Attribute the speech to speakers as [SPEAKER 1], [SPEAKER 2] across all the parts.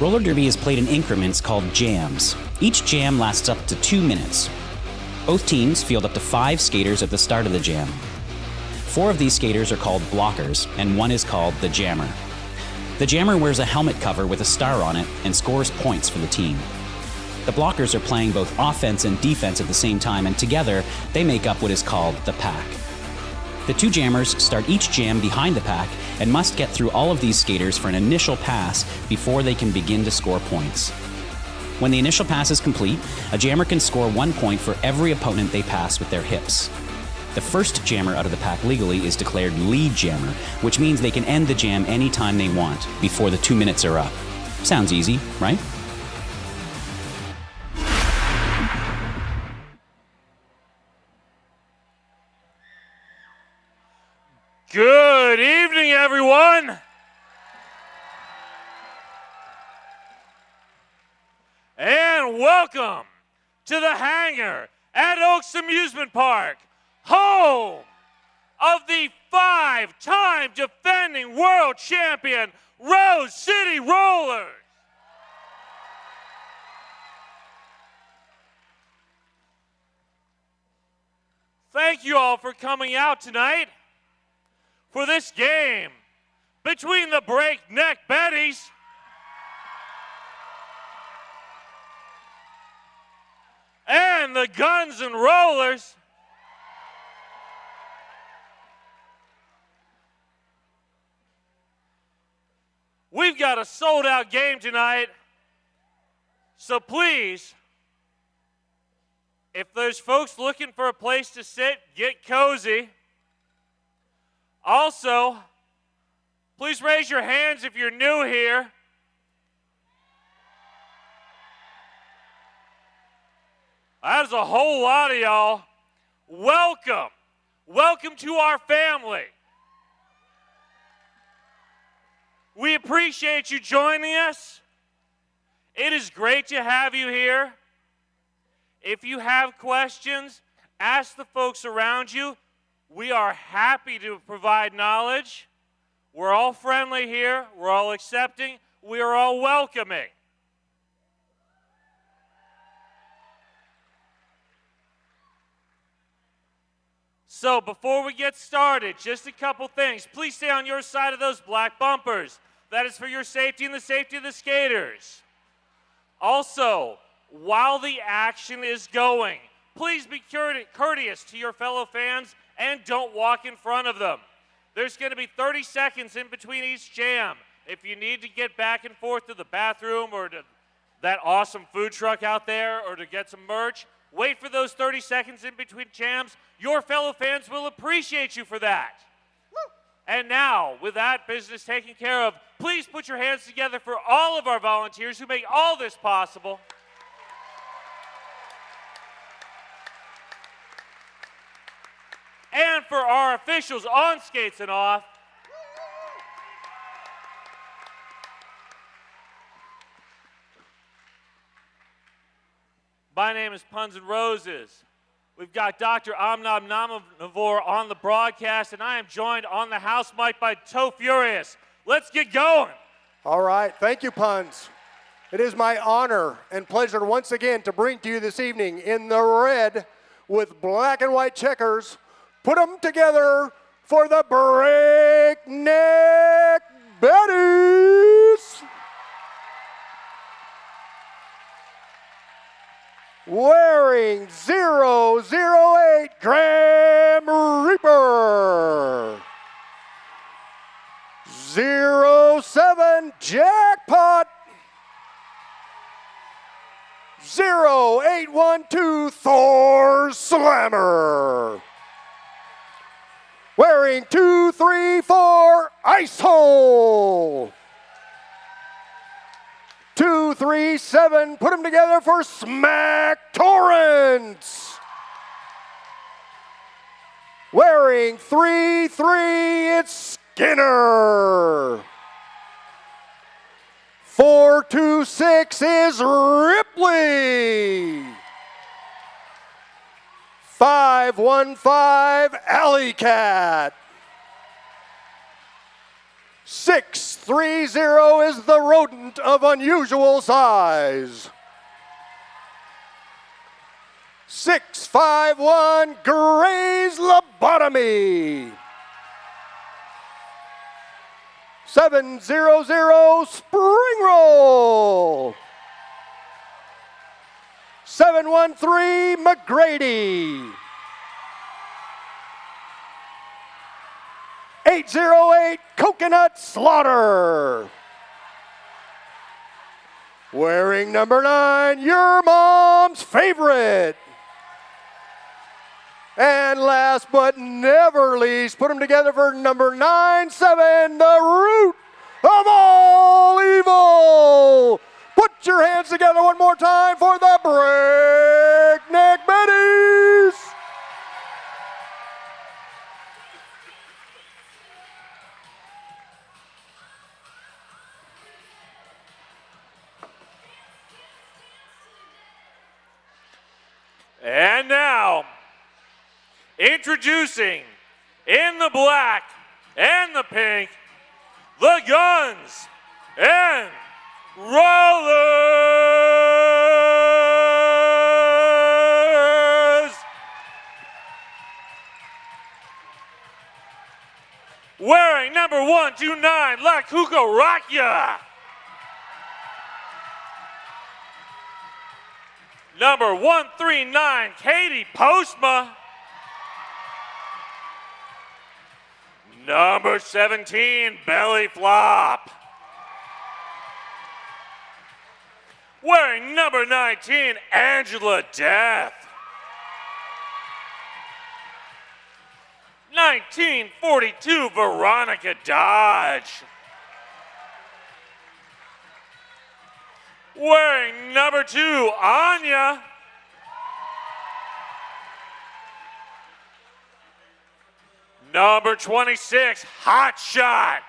[SPEAKER 1] Roller derby is played in increments called jams. Each jam lasts up to 2 minutes. Both teams field up to 5 skaters at the start of the jam. 4 of these skaters are called blockers, and 1 is called the jammer. The jammer wears a helmet cover with a star on it and scores points for the team. The blockers are playing both offense and defense at the same time, and together they make up what is called the pack. The 2 jammers start each jam behind the pack and must get through all of these skaters for an initial pass before they can begin to score points. When the initial pass is complete, a jammer can score 1 point for every opponent they pass with their hips. The first jammer out of the pack legally is declared lead jammer, which means they can end the jam anytime they want before the 2 minutes are up. Sounds easy, right?
[SPEAKER 2] Good evening, everyone. And welcome to the hangar at Oaks Amusement Park, home of the 5-time defending world champion Rose City Rollers. Thank you all for coming out tonight for this game between the Neck Betties and the Guns and Rollers. We've got a sold-out game tonight, so please, if there's folks looking for a place to sit, get cozy. Also, please raise your hands if you're new here. That is a whole lot of y'all. Welcome. Welcome to our family. We appreciate you joining us. It is great to have you here. If you have questions, ask the folks around you. We are happy to provide knowledge. We're all friendly here. We're all accepting. We are all welcoming. So before we get started, just a couple things. Please stay on your side of those black bumpers. That is for your safety and the safety of the skaters. Also, while the action is going, please be courteous to your fellow fans and don't walk in front of them. There's going to be 30 seconds in between each jam. If you need to get back and forth to the bathroom or to that awesome food truck out there or to get some merch, wait for those 30 seconds in between jams. Your fellow fans will appreciate you for that. Woo. And now, with that business taken care of, please put your hands together for all of our volunteers who make all this possible. And for our officials on skates and off. My name is Puns and Roses. We've got Dr. Amnam Namanavor on the broadcast, and I am joined on the house mic by Toe Furious. Let's get going.
[SPEAKER 3] All right, thank you, Puns. It is my honor and pleasure once again to bring to you this evening in the red with black and white checkers. Put them together for the Neck Betties. Wearing 008 Grim Reaper. 07 Jackpot. 0812 Thor Slammer. Wearing 234 Ice Hole. 237, put them together for Smack Torrance. Wearing 33, it's Skinner. 426 is Ripley. 515 Alley Cat. 630 is the rodent of unusual size. 651 Gray's Lobotomy. 700 Spring Roll. 713 McGrady. 808 Coconut Slaughter. Wearing number 9, your mom's favorite. And last but never least, put them together for number 97, the root of all evil. Put your hands together one more time for the Neck Betties.
[SPEAKER 2] And now, introducing in the black and the pink, the Guns and Rollers. Wearing number 129, La Cucaracha. Number 139, Katie Postma. Number 17, Belly Flop. Wearing number 19, Angela Death. 1942, Veronica Dodge. Wearing number 2, Anya. Number 26, Hot Shot.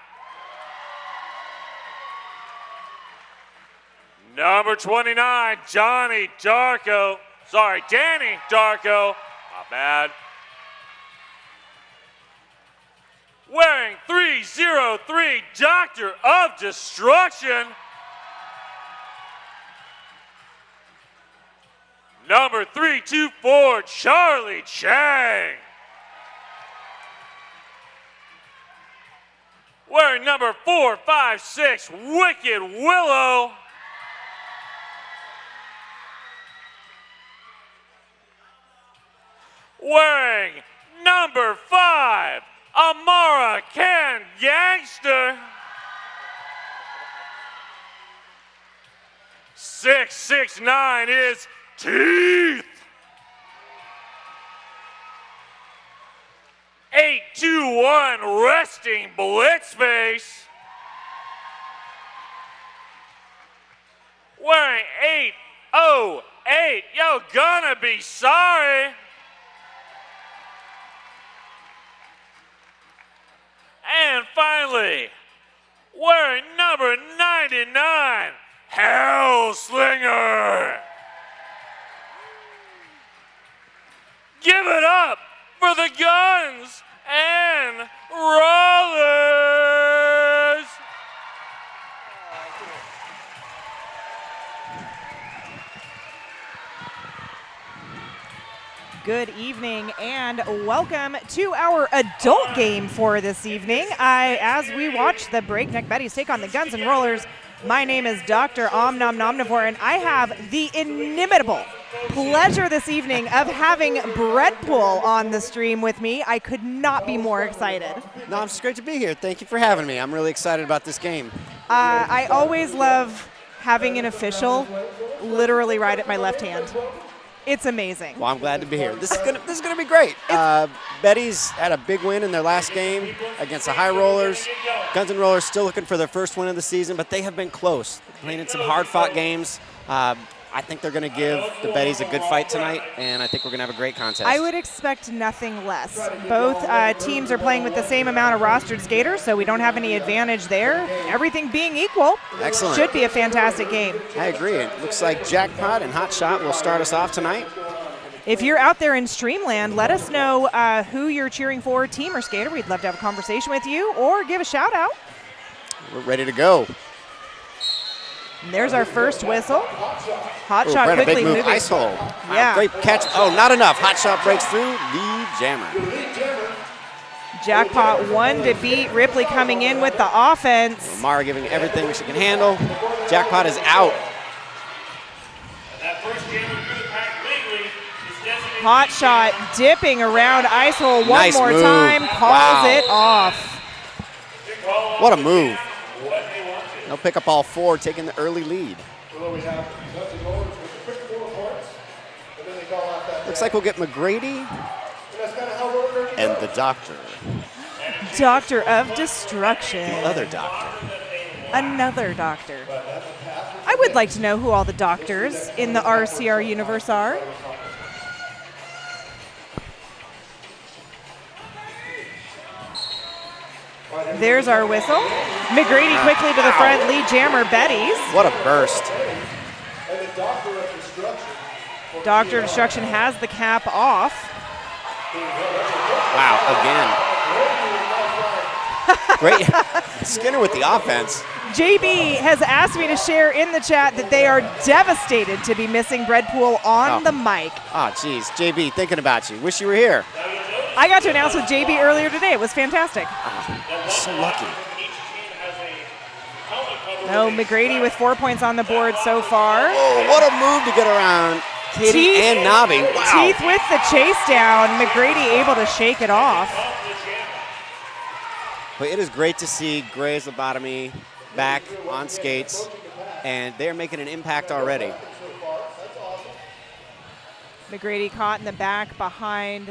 [SPEAKER 2] Number 29, Danny Darko. My bad. Wearing 303, Doctor of Destruction. Number 324, Charlie Chang. Wearing number 456, Wicked Willow. Wearing number 5, Amara Can Gangster. 669 is Teeth. 821 Resting Blitzface. Wearing 808, yo, gonna be sorry. And finally, wearing number 99, Hellslinger. Give it up for the Guns and Rollers.
[SPEAKER 4] Good evening and welcome to our adult game for this evening. As we watch the Neck Betties take on the Guns and Rollers, my name is Dr. Omnomnomnivore, and I have the inimitable pleasure this evening of having Brett Poole on the stream with me. I could not be more excited.
[SPEAKER 5] No, it's great to be here. Thank you for having me. I'm really excited about this game.
[SPEAKER 4] I always love having an official literally right at my left hand. It's amazing.
[SPEAKER 5] Well, I'm glad to be here. This is gonna be great. Betties had a big win in their last game against the High Rollers. Guns and Rollers still looking for their first win of the season, but they have been close. Playing in some hard-fought games. I think they're going to give the Betties a good fight tonight, and I think we're going to have a great contest.
[SPEAKER 4] I would expect nothing less. Both teams are playing with the same amount of rostered skaters, so we don't have any advantage there. Everything being equal,
[SPEAKER 5] excellent.
[SPEAKER 4] Should be a fantastic game.
[SPEAKER 5] I agree. It looks like Jackpot and Hot Shot will start us off tonight.
[SPEAKER 4] If you're out there in Streamland, let us know who you're cheering for, team or skater. We'd love to have a conversation with you or give a shout out.
[SPEAKER 5] We're ready to go.
[SPEAKER 4] And there's our first whistle. Hot
[SPEAKER 5] Ooh,
[SPEAKER 4] shot
[SPEAKER 5] Brent, a
[SPEAKER 4] quickly
[SPEAKER 5] big move,
[SPEAKER 4] moving.
[SPEAKER 5] ice hole.
[SPEAKER 4] Yeah.
[SPEAKER 5] Great catch. Oh, not enough. Hot shot breaks through. Lead jammer.
[SPEAKER 4] Jackpot one to beat. Ripley coming in with the offense.
[SPEAKER 5] Mara giving everything she can handle. Jackpot is out.
[SPEAKER 2] That first jammer through the pack legally is designated.
[SPEAKER 4] Hot shot dipping around ice hole one
[SPEAKER 5] Nice
[SPEAKER 4] more
[SPEAKER 5] move.
[SPEAKER 4] time. Calls
[SPEAKER 5] Wow.
[SPEAKER 4] it off.
[SPEAKER 5] What a move. They'll pick up all four, taking the early lead. Looks like we'll get McGrady and the doctor.
[SPEAKER 4] Doctor of Destruction.
[SPEAKER 5] Other doctor.
[SPEAKER 4] Another doctor. I would like to know who all the doctors in the RCR universe are. There's our whistle. McGrady quickly to the front, lead jammer Betties.
[SPEAKER 5] What a burst.
[SPEAKER 4] Doctor of Destruction has the cap off.
[SPEAKER 5] Wow, again. Great. Skinner with the offense.
[SPEAKER 4] JB has asked me to share in the chat that they are devastated to be missing Breadpool on the mic.
[SPEAKER 5] Oh, geez. JB, thinking about you. Wish you were here.
[SPEAKER 4] I got to announce with JB earlier today. It was fantastic.
[SPEAKER 5] So lucky.
[SPEAKER 4] No, McGrady with 4 points on the board so far.
[SPEAKER 5] Oh, what a move to get around Katie
[SPEAKER 4] Teeth-
[SPEAKER 5] and Nobby. Wow.
[SPEAKER 4] Teeth with the chase down. McGrady able to shake it off.
[SPEAKER 5] But it is great to see Gray's lobotomy back on skates, and they're making an impact already.
[SPEAKER 4] McGrady caught in the back behind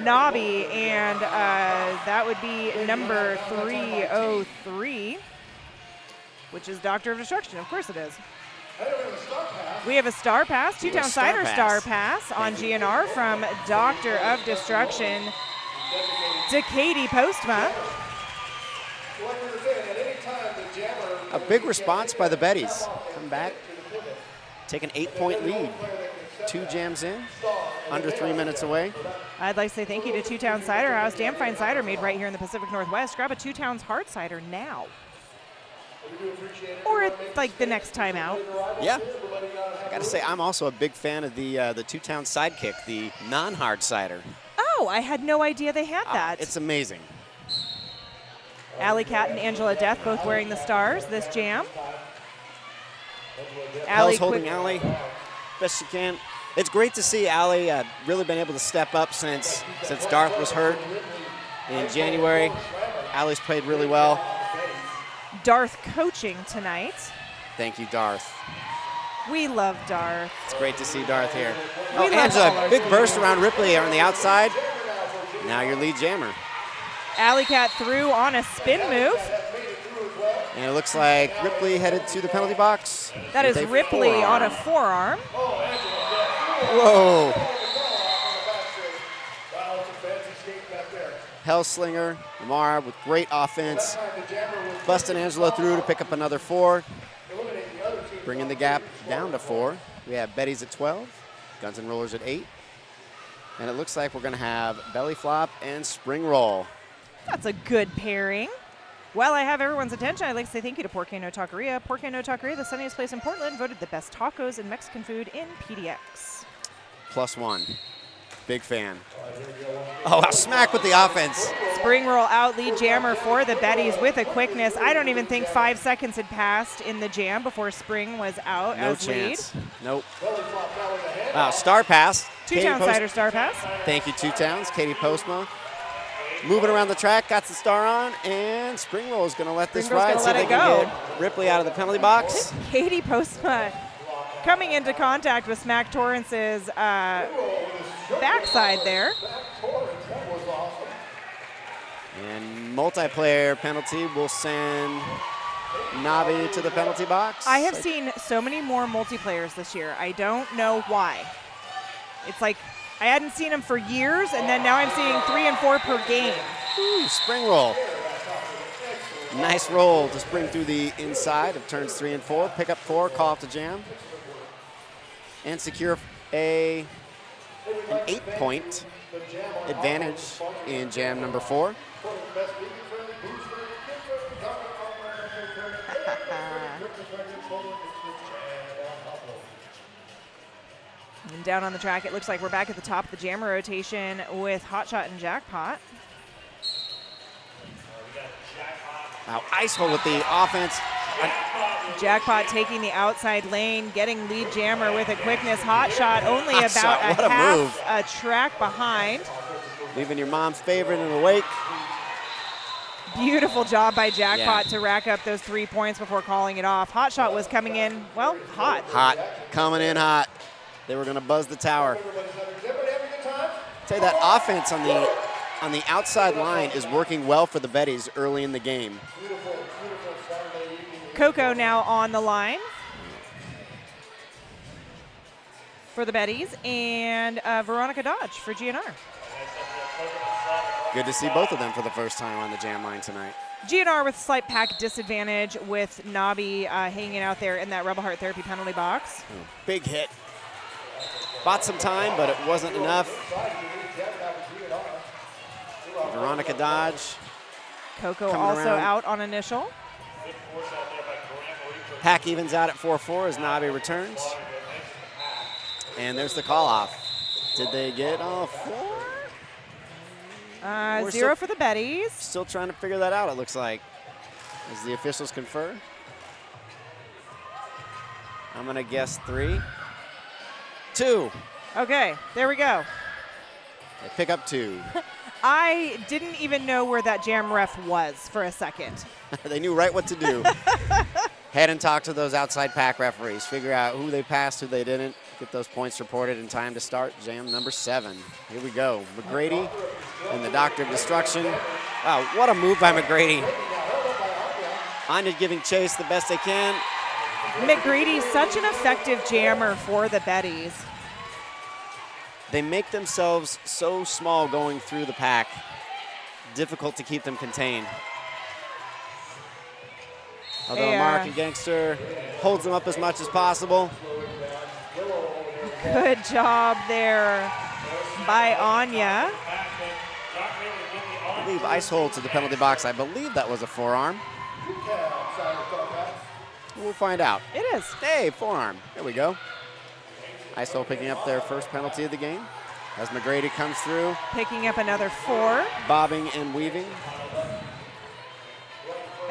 [SPEAKER 4] Nobby, and that would be number 303, which is Doctor of Destruction. Of course it is. We have a Star Pass, Two-Town Cider Star Pass on GNR from Doctor of Destruction to Katie Postma.
[SPEAKER 5] A big response by the Betties. Come back, take an 8-point lead. 2 jams in, under 3 minutes away.
[SPEAKER 4] I'd like to say thank you to Two-Town Cider House. Damn fine cider made right here in the Pacific Northwest. Grab a Two-Towns hard cider now. Or like the next time out.
[SPEAKER 5] Yeah. I got to say, I'm also a big fan of the Two-Town Sidekick, the non-hard cider.
[SPEAKER 4] Oh, I had no idea they had that.
[SPEAKER 5] It's amazing.
[SPEAKER 4] Alley Cat and Angela Death both wearing the stars this jam.
[SPEAKER 5] Hell's holding Allie best she can. It's great to see Allie really been able to step up since Darth was hurt in January. Allie's played really well.
[SPEAKER 4] Darth coaching tonight.
[SPEAKER 5] Thank you, Darth.
[SPEAKER 4] We love Darth.
[SPEAKER 5] It's great to see Darth here.
[SPEAKER 4] We love all
[SPEAKER 5] Angela,
[SPEAKER 4] our
[SPEAKER 5] big burst
[SPEAKER 4] students.
[SPEAKER 5] around Ripley on the outside. Now your lead jammer.
[SPEAKER 4] Alley Cat through on a spin move.
[SPEAKER 5] And it looks like Ripley headed to the penalty box.
[SPEAKER 4] That is
[SPEAKER 5] with a
[SPEAKER 4] Ripley
[SPEAKER 5] forearm.
[SPEAKER 4] on a forearm.
[SPEAKER 5] Whoa. Hellslinger, Lamar with great offense. Busting Angela through to pick up another 4. Bringing the gap down to 4. We have Betties at 12, Guns N' Rollers at 8. And it looks like we're going to have Belly Flop and Spring Roll.
[SPEAKER 4] That's a good pairing. While I have everyone's attention, I'd like to say thank you to Porque No Taqueria. Porque No Taqueria, the sunniest place in Portland, voted the best tacos and Mexican food in PDX.
[SPEAKER 5] +1. Big fan. Oh, a smack with the offense.
[SPEAKER 4] Spring roll out, lead jammer for the Betties with a quickness. I don't even think 5 seconds had passed in the jam before Spring was out
[SPEAKER 5] No
[SPEAKER 4] as
[SPEAKER 5] chance.
[SPEAKER 4] lead.
[SPEAKER 5] Nope. Wow, star pass.
[SPEAKER 4] Two-Town Cider Star Pass.
[SPEAKER 5] Thank you, Two-Towns. Katie Postma. Moving around the track, got the star on, and Spring Roll is going to let this
[SPEAKER 4] Spring Roll's
[SPEAKER 5] ride.
[SPEAKER 4] gonna
[SPEAKER 5] See if
[SPEAKER 4] let
[SPEAKER 5] they
[SPEAKER 4] it
[SPEAKER 5] can
[SPEAKER 4] go.
[SPEAKER 5] get Ripley out of the penalty box.
[SPEAKER 4] Katie Postma coming into contact with Smack Torrance's backside there.
[SPEAKER 5] And multiplayer penalty will send Navi to the penalty box.
[SPEAKER 4] I have seen so many more multiplayers this year. I don't know why. It's like I hadn't seen them for years, and then now I'm seeing 3 and 4 per game.
[SPEAKER 5] Ooh, Spring Roll. Nice roll to spring through the inside of turns 3 and 4. Pick up 4, call off the jam. And secure an 8-point advantage in jam number 4.
[SPEAKER 4] And down on the track, it looks like we're back at the top of the jammer rotation with Hotshot and Jackpot.
[SPEAKER 5] Now Ice Hole with the offense.
[SPEAKER 4] Jackpot taking the outside lane, getting lead jammer with a quickness. Hotshot only
[SPEAKER 5] Hot
[SPEAKER 4] about
[SPEAKER 5] shot, what
[SPEAKER 4] a
[SPEAKER 5] a
[SPEAKER 4] half
[SPEAKER 5] move.
[SPEAKER 4] a track behind.
[SPEAKER 5] Leaving your mom's favorite in the wake.
[SPEAKER 4] Beautiful job by Jackpot
[SPEAKER 5] Yeah.
[SPEAKER 4] to rack up those 3 points before calling it off. Hotshot was coming in, well, hot.
[SPEAKER 5] Hot, coming in hot. They were going to buzz the tower. Tell you that offense on the outside line is working well for the Betties early in the game.
[SPEAKER 4] Coco now on the line for the Betties, and Veronica Dodge for GNR.
[SPEAKER 5] Good to see both of them for the first time on the jam line tonight.
[SPEAKER 4] GNR with slight pack disadvantage with Nabi hanging out there in that Rebel Heart Therapy penalty box.
[SPEAKER 5] Oh, big hit. Bought some time, but it wasn't enough. Veronica Dodge.
[SPEAKER 4] Coco
[SPEAKER 5] Coming
[SPEAKER 4] also
[SPEAKER 5] around.
[SPEAKER 4] out on initial.
[SPEAKER 5] Pack evens out at 4-4 as Nabi returns. And there's the call off. Did they get all 4? We're
[SPEAKER 4] 0
[SPEAKER 5] still-
[SPEAKER 4] for the Betties.
[SPEAKER 5] Still trying to figure that out, it looks like, as the officials confer. I'm going to guess 3. 2.
[SPEAKER 4] Okay, there we go.
[SPEAKER 5] They pick up 2.
[SPEAKER 4] I didn't even know where that jam ref was for a second.
[SPEAKER 5] They knew right what to do. Head and talk to those outside pack referees. Figure out who they passed, who they didn't. Get those points reported in time to start jam number 7. Here we go. McGrady and the Doctor of Destruction. Wow, what a move by McGrady. Anya giving chase the best they can.
[SPEAKER 4] McGrady, such an effective jammer for the Betties.
[SPEAKER 5] They make themselves so small going through the pack. Difficult to keep them contained. Although
[SPEAKER 4] Yeah.
[SPEAKER 5] American Gangster holds them up as much as possible.
[SPEAKER 4] Good job there by Anya.
[SPEAKER 5] I believe Ice Hole to the penalty box. I believe that was a forearm. We'll find out.
[SPEAKER 4] It is.
[SPEAKER 5] Hey, forearm. There we go. Ice Hole picking up their first penalty of the game as McGrady comes through,
[SPEAKER 4] Picking up another 4.
[SPEAKER 5] bobbing and weaving.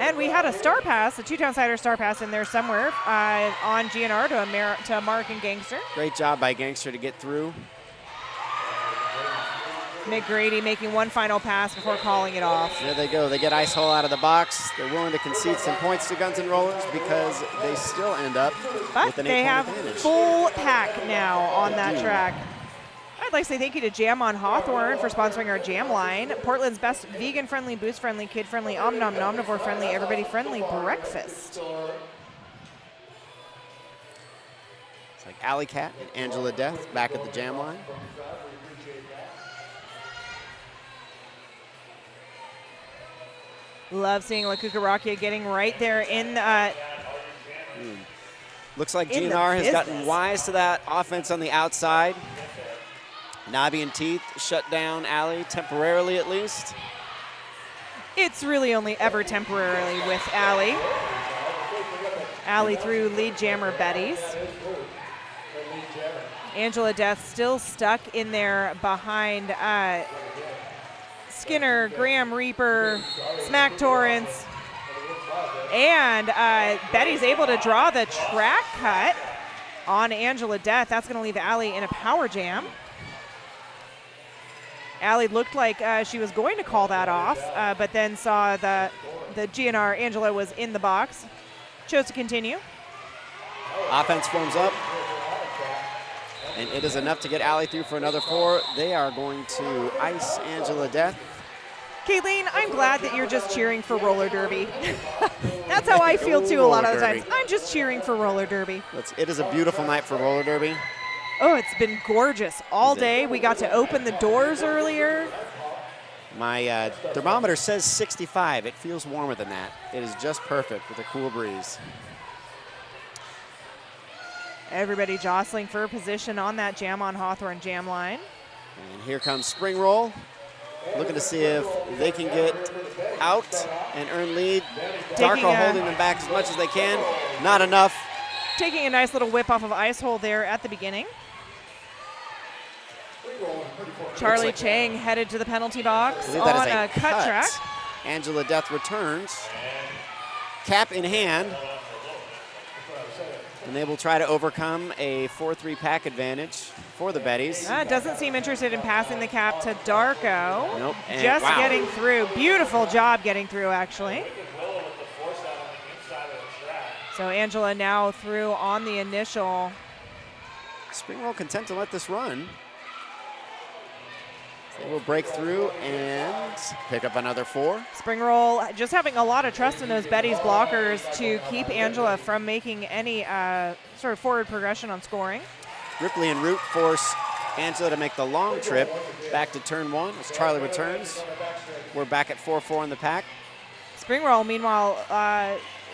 [SPEAKER 4] And we had a star pass, a 2-town-sider star pass in there somewhere on GNR to American Gangster.
[SPEAKER 5] Great job by Gangster to get through.
[SPEAKER 4] McGrady making one final pass before calling it off.
[SPEAKER 5] There they go. They get Ice Hole out of the box. They're willing to concede some points to Guns N' Rollers because they still end up
[SPEAKER 4] But
[SPEAKER 5] with an
[SPEAKER 4] they
[SPEAKER 5] 8-point
[SPEAKER 4] have
[SPEAKER 5] advantage.
[SPEAKER 4] full pack now on that track. I'd like to say thank you to Jam on Hawthorne for sponsoring our jam line. Portland's best vegan-friendly, boost-friendly, kid-friendly, omnivore-friendly, everybody-friendly breakfast.
[SPEAKER 5] It's like Alley Cat and Angela Death back at the jam line.
[SPEAKER 4] Love seeing La Cucaracha getting right there in
[SPEAKER 5] Looks like
[SPEAKER 4] In the
[SPEAKER 5] GNR has gotten
[SPEAKER 4] business.
[SPEAKER 5] wise to that offense on the outside. Nabi and Teeth shut down Alley temporarily at least.
[SPEAKER 4] It's really only ever temporarily with Allie. Allie through lead jammer Betties. Angela Death still stuck in there behind Skinner, Graham Reaper, Smack Torrance. And Betty's able to draw the track cut on Angela Death. That's going to leave Allie in a power jam. Allie looked like she was going to call that off, but then saw the GNR Angela was in the box. Chose to continue.
[SPEAKER 5] Offense forms up. And it is enough to get Allie through for another 4. They are going to ice Angela Death.
[SPEAKER 4] Kayleen, I'm glad that you're just cheering for roller derby. That's how I feel too a lot of the
[SPEAKER 5] Roller
[SPEAKER 4] times. I'm just cheering for roller derby.
[SPEAKER 5] It is a beautiful night for roller derby.
[SPEAKER 4] Oh, it's been gorgeous all day. We got to open the doors earlier.
[SPEAKER 5] My thermometer says 65. It feels warmer than that. It is just perfect with a cool breeze.
[SPEAKER 4] Everybody jostling for position on that Jam on Hawthorne jam line.
[SPEAKER 5] And here comes Spring Roll. Looking to see if they can get out and earn lead. Darko holding them back as much as they can. Not enough.
[SPEAKER 4] Taking a nice little whip off of Ice Hole there at the beginning. Charlie
[SPEAKER 5] like-
[SPEAKER 4] Chang headed to the penalty box
[SPEAKER 5] I believe that
[SPEAKER 4] on
[SPEAKER 5] is
[SPEAKER 4] a cut track.
[SPEAKER 5] Angela Death returns, cap in hand, and they will try to overcome a 4-3 pack advantage for the Betties.
[SPEAKER 4] Doesn't seem interested in passing the cap to Darko.
[SPEAKER 5] Nope. And
[SPEAKER 4] Just
[SPEAKER 5] wow.
[SPEAKER 4] getting through. Beautiful job getting through, actually. So Angela now through on the initial.
[SPEAKER 5] Spring Roll content to let this run. They will break through and pick up another 4.
[SPEAKER 4] Spring Roll just having a lot of trust in those Betties blockers to keep Angela from making any sort of forward progression on scoring.
[SPEAKER 5] Ripley and Root force Angela to make the long trip back to turn 1 as Charlie returns. We're back at 4-4 in the pack.
[SPEAKER 4] Spring Roll, meanwhile,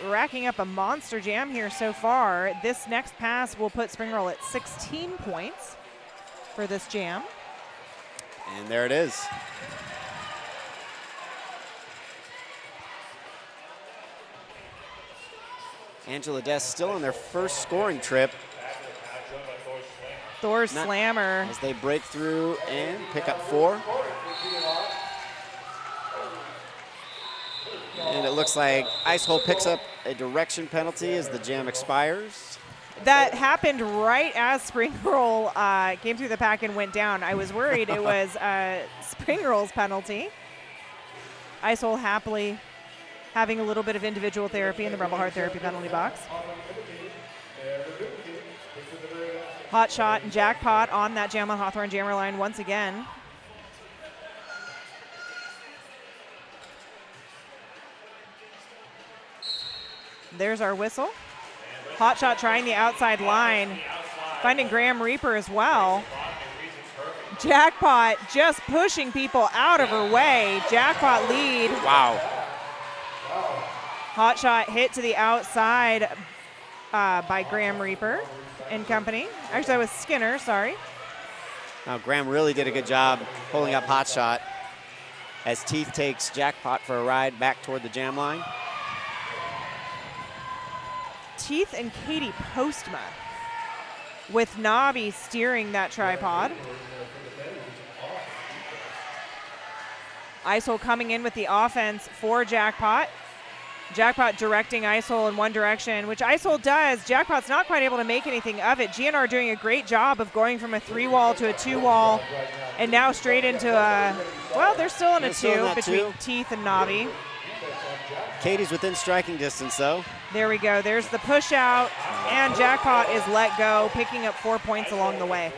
[SPEAKER 4] racking up a monster jam here so far. This next pass will put Spring Roll at 16 points for this jam.
[SPEAKER 5] And there it is. Angela Death still on their first scoring trip
[SPEAKER 4] Thor's slammer.
[SPEAKER 5] as they break through and pick up 4. And it looks like Ice Hole picks up a direction penalty as the jam expires.
[SPEAKER 4] That happened right as Spring Roll came through the pack and went down. I was worried it was Spring Roll's penalty. Ice Hole happily having a little bit of individual therapy in the Rebel Heart Therapy penalty box. Hot shot and jackpot on that jam on Hawthorne jammer line once again. There's our whistle. Hot shot trying the outside line, finding Graham Reaper as well. Jackpot just pushing people out of her way. Jackpot lead.
[SPEAKER 5] Wow.
[SPEAKER 4] Hot shot hit to the outside by Graham Reaper and company. Actually, that was Skinner, sorry.
[SPEAKER 5] Now Graham really did a good job pulling up Hot Shot as Teeth takes Jackpot for a ride back toward the jam line.
[SPEAKER 4] Teeth and Katie Postma with Nobby steering that tripod. Ice Hole coming in with the offense for Jackpot. Jackpot directing Ice Hole in one direction, which Ice Hole does. Jackpot's not quite able to make anything of it. GNR doing a great job of going from a 3-wall to a 2-wall and now straight into a, well, they're still in a 2 between Teeth and Nobby.
[SPEAKER 5] Katie's within striking distance, though.
[SPEAKER 4] There we go. There's the push out, and Jackpot is let go, picking up 4 points along the way.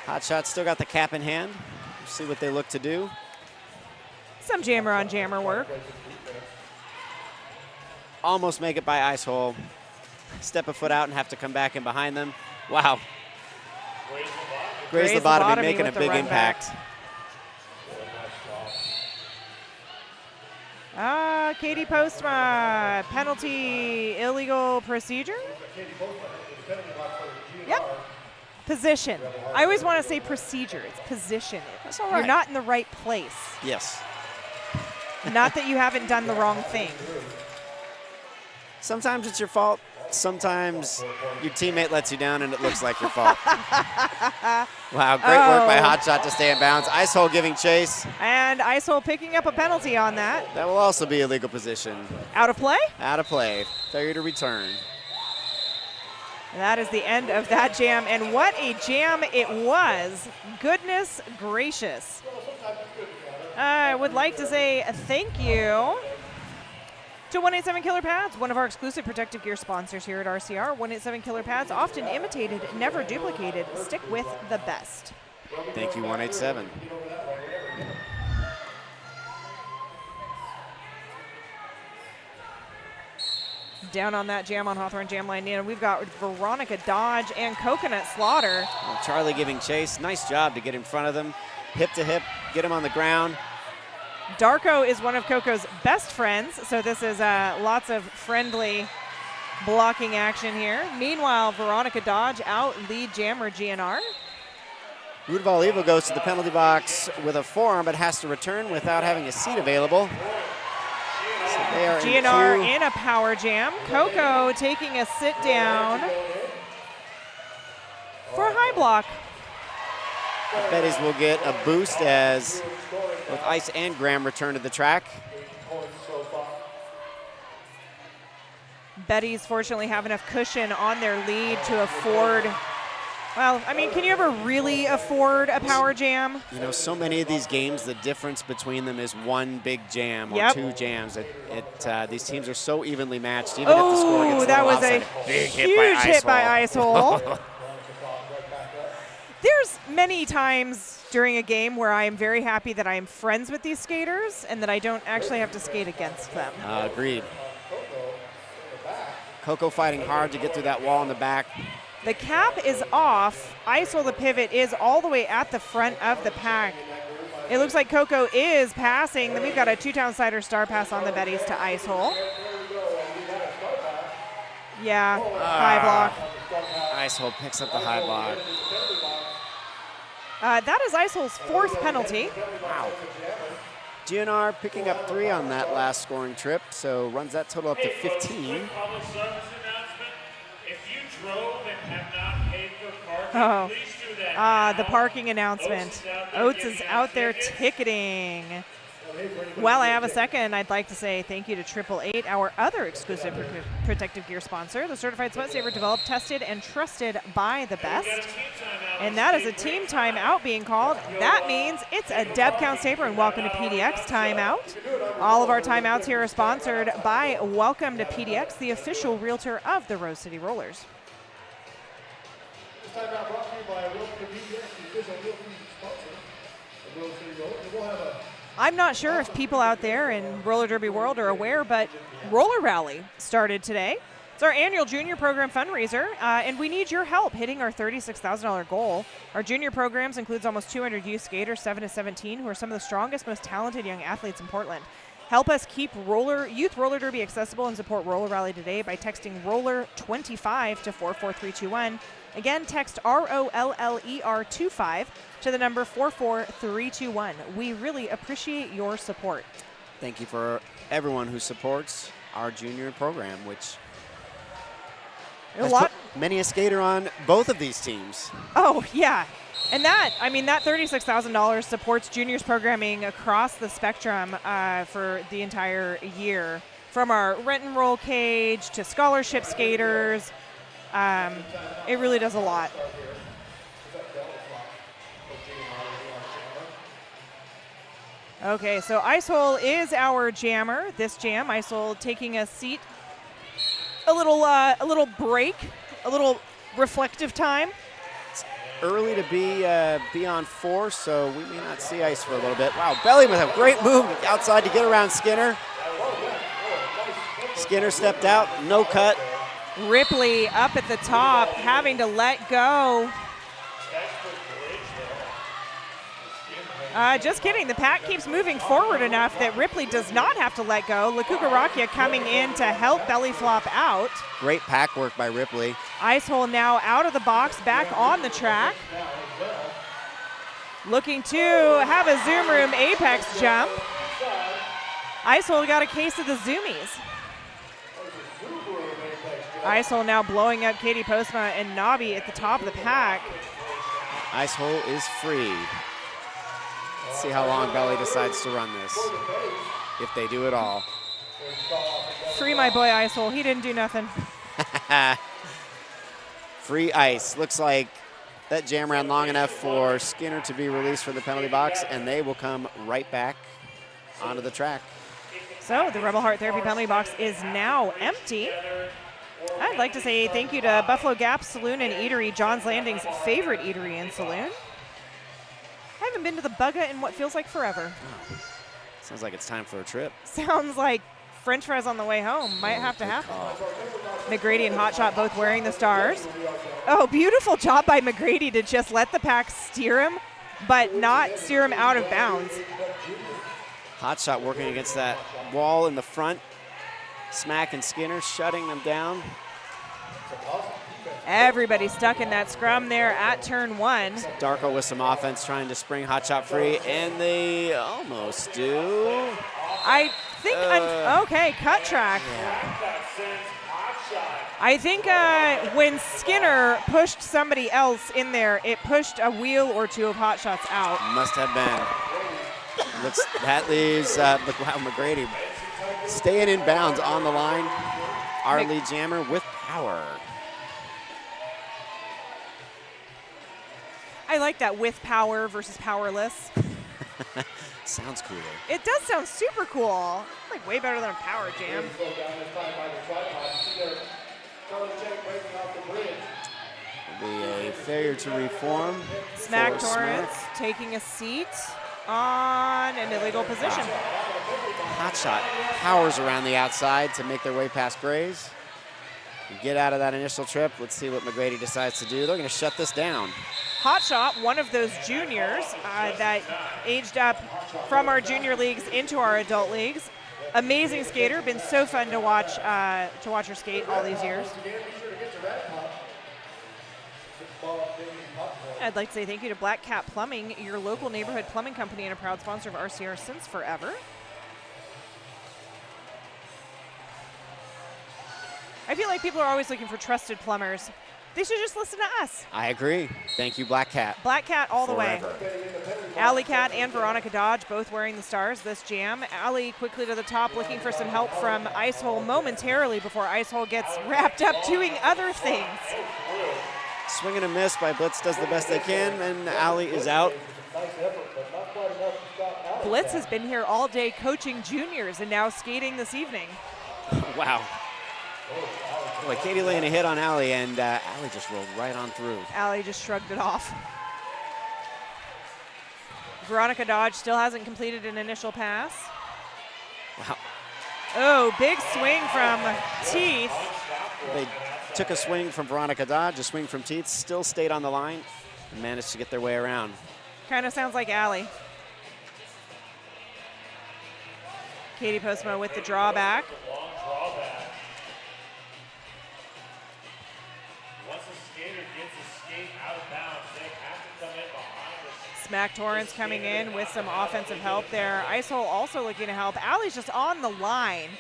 [SPEAKER 5] Hot Shot still got the cap in hand. We'll see what they look to do.
[SPEAKER 4] Some jammer on jammer work.
[SPEAKER 5] Almost make it by Ice Hole. Step a foot out and have to come back in behind them. Wow. Graze the bottom making a big impact.
[SPEAKER 4] Katie Postma, penalty, illegal procedure? Yep. Position. I always want to say procedure. It's position.
[SPEAKER 5] That's all right.
[SPEAKER 4] You're not in the right place.
[SPEAKER 5] Yes.
[SPEAKER 4] Not that you haven't done the wrong thing.
[SPEAKER 5] Sometimes it's your fault. Sometimes your teammate lets you down and it looks like your fault. Wow, great work by Hot Shot to stay in bounds. Ice Hole giving chase.
[SPEAKER 4] And Ice Hole picking up a penalty on that.
[SPEAKER 5] That will also be a legal position.
[SPEAKER 4] Out of play?
[SPEAKER 5] Out of play. Failure to return.
[SPEAKER 4] And that is the end of that jam. And what a jam it was. Goodness gracious. I would like to say thank you to 187 Killer Pads, one of our exclusive protective gear sponsors here at RCR. 187 Killer Pads, often imitated, never duplicated. Stick with the best.
[SPEAKER 5] Thank you, 187.
[SPEAKER 4] Down on that jam on Hawthorne jam line, and we've got Veronica Dodge and Coconut Slaughter.
[SPEAKER 5] Well, Charlie giving chase. Nice job to get in front of them. Hip to hip, get him on the ground.
[SPEAKER 4] Darko is one of Coco's best friends, so this is lots of friendly blocking action here. Meanwhile, Veronica Dodge out lead jammer GNR.
[SPEAKER 5] Rudeval Evo goes to the penalty box with a forearm, but has to return without having a seat available. So they are
[SPEAKER 4] GNR in a power jam. Coco taking a sit down for a high block.
[SPEAKER 5] Betties will get a boost as both Ice and Graham return to the track.
[SPEAKER 4] Betties fortunately have enough cushion on their lead to afford, well, I mean, can you ever really afford a power jam?
[SPEAKER 5] You know, so many of these games, the difference between them is one big jam or two jams. These teams are so evenly matched, even if the score gets
[SPEAKER 4] that was a
[SPEAKER 5] big
[SPEAKER 4] huge hit by Ice Hole. There's many times during a game where I am very happy that I am friends with these skaters and that I don't actually have to skate against them.
[SPEAKER 5] Agreed. Coco fighting hard to get through that wall in the back.
[SPEAKER 4] The cap is off. Ice Hole, the pivot, is all the way at the front of the pack. It looks like Coco is passing. Then we've got a two-town slider star pass on the Betties to Ice Hole. Yeah, high block.
[SPEAKER 5] Ice Hole picks up the high block.
[SPEAKER 4] That is Ice Hole's 4th penalty.
[SPEAKER 5] Wow. GNR picking up 3 on that last scoring trip, so runs that total up to 15.
[SPEAKER 4] The parking announcement. Oates is out there ticketing. While I have a second, I'd like to say thank you to 888, our other exclusive protective gear sponsor, the certified sweat saver developed, tested, and trusted by the best. And that is a team timeout being called. That means it's a Deb Count Saber and Welcome to PDX timeout. All of our timeouts here are sponsored by Welcome to PDX, the official realtor of the Rose City Rollers.
[SPEAKER 3] This timeout brought to you by Welcome to PDX, the official realtor sponsor of Rose City Rollers. We'll have a
[SPEAKER 4] I'm not sure if people out there in roller derby world are aware, but Roller Rally started today. It's our annual junior program fundraiser, and we need your help hitting our $36,000 goal. Our junior programs includes almost 200 youth skaters, 7 to 17, who are some of the strongest, most talented young athletes in Portland. Help us keep youth roller derby accessible and support Roller Rally today by texting ROLLER25 to 44321. Again, text ROLLER25 to the number 44321. We really appreciate your support.
[SPEAKER 5] Thank you for everyone who supports our junior program, which has put many a skater on both of these teams.
[SPEAKER 4] Oh, yeah. And that $36,000 supports juniors programming across the spectrum for the entire year, from our rent and roll cage to scholarship skaters. It really does a lot. Okay, so Ice Hole is our jammer. This jam, Ice Hole taking a seat, a little break, a little reflective time.
[SPEAKER 5] It's early to be on 4, so we may not see Ice for a little bit. Wow, Belly with a great move outside to get around Skinner. Skinner stepped out, no cut.
[SPEAKER 4] Ripley up at the top, having to let go. Just kidding. The pack keeps moving forward enough that Ripley does not have to let go. Lakukarakia coming in to help belly flop out.
[SPEAKER 5] Great pack work by Ripley.
[SPEAKER 4] Ice Hole now out of the box, back on the track. Looking to have a Zoom Room Apex jump. Ice Hole got a case of the zoomies. Ice Hole now blowing up Katie Postma and Nobby at the top of the pack.
[SPEAKER 5] Ice Hole is free. Let's see how long Belly decides to run this, if they do it all.
[SPEAKER 4] Free my boy Ice Hole. He didn't do nothing.
[SPEAKER 5] Free Ice. Looks like that jam ran long enough for Skinner to be released from the penalty box, and they will come right back onto the track.
[SPEAKER 4] So the Rebel Heart Therapy penalty box is now empty. I'd like to say thank you to Buffalo Gap Saloon and Eatery, John's Landing's favorite eatery and saloon. I haven't been to the Bugga in what feels like forever.
[SPEAKER 5] Oh, sounds like it's time for a trip.
[SPEAKER 4] Sounds like French fries on the way home. Might have to happen. McGrady and Hotshot both wearing the stars. Oh, beautiful job by McGrady to just let the pack steer him, but not steer him out of bounds.
[SPEAKER 5] Hotshot working against that wall in the front. Smack and Skinner shutting them down.
[SPEAKER 4] Everybody stuck in that scrum there at turn 1.
[SPEAKER 5] Darko with some offense trying to spring Hotshot free, and they almost do.
[SPEAKER 4] I think, okay, cut track.
[SPEAKER 5] Yeah.
[SPEAKER 4] I think when Skinner pushed somebody else in there, it pushed a wheel or two of Hot Shots out.
[SPEAKER 5] Must have been. That leaves, wow, McGrady staying in bounds on the line. Our lead jammer with power.
[SPEAKER 4] I like that, with power versus powerless.
[SPEAKER 5] Sounds cooler.
[SPEAKER 4] It does sound super cool. Like way better than a power jam.
[SPEAKER 5] It'll be a failure to reform.
[SPEAKER 4] Smack
[SPEAKER 5] for
[SPEAKER 4] Torrance
[SPEAKER 5] Smack.
[SPEAKER 4] taking a seat on an illegal position.
[SPEAKER 5] Hot Shot powers around the outside to make their way past Grays. Get out of that initial trip. Let's see what McGrady decides to do. They're going to shut this down.
[SPEAKER 4] Hot Shot, one of those juniors that aged up from our junior leagues into our adult leagues. Amazing skater, been so fun to watch her skate all these years. I'd like to say thank you to Black Cat Plumbing, your local neighborhood plumbing company and a proud sponsor of RCR since forever. I feel like people are always looking for trusted plumbers. They should just listen to us.
[SPEAKER 5] I agree. Thank you, Black Cat.
[SPEAKER 4] Black Cat all the way.
[SPEAKER 5] Forever.
[SPEAKER 4] Alley Cat and Veronica Dodge both wearing the stars this jam. Alley quickly to the top looking for some help from Icehole momentarily before Icehole gets wrapped up doing other things.
[SPEAKER 5] Swing and a miss by Blitz does the best they can, and Alley is out.
[SPEAKER 4] Blitz has been here all day coaching juniors and now skating this evening.
[SPEAKER 5] Wow. Boy, Katie laying a hit on Alley, and Alley just rolled right on through.
[SPEAKER 4] Alley just shrugged it off. Veronica Dodge still hasn't completed an initial pass.
[SPEAKER 5] Wow.
[SPEAKER 4] Oh, big swing from Teeth.
[SPEAKER 5] They took a swing from Veronica Dodge, a swing from Teeth, still stayed on the line, and managed to get their way around.
[SPEAKER 4] Kind of sounds like Alley. Katie Postma with the drawback. Smack Torrance coming in with some offensive help there. Icehole also looking to help. Alley's just on the line.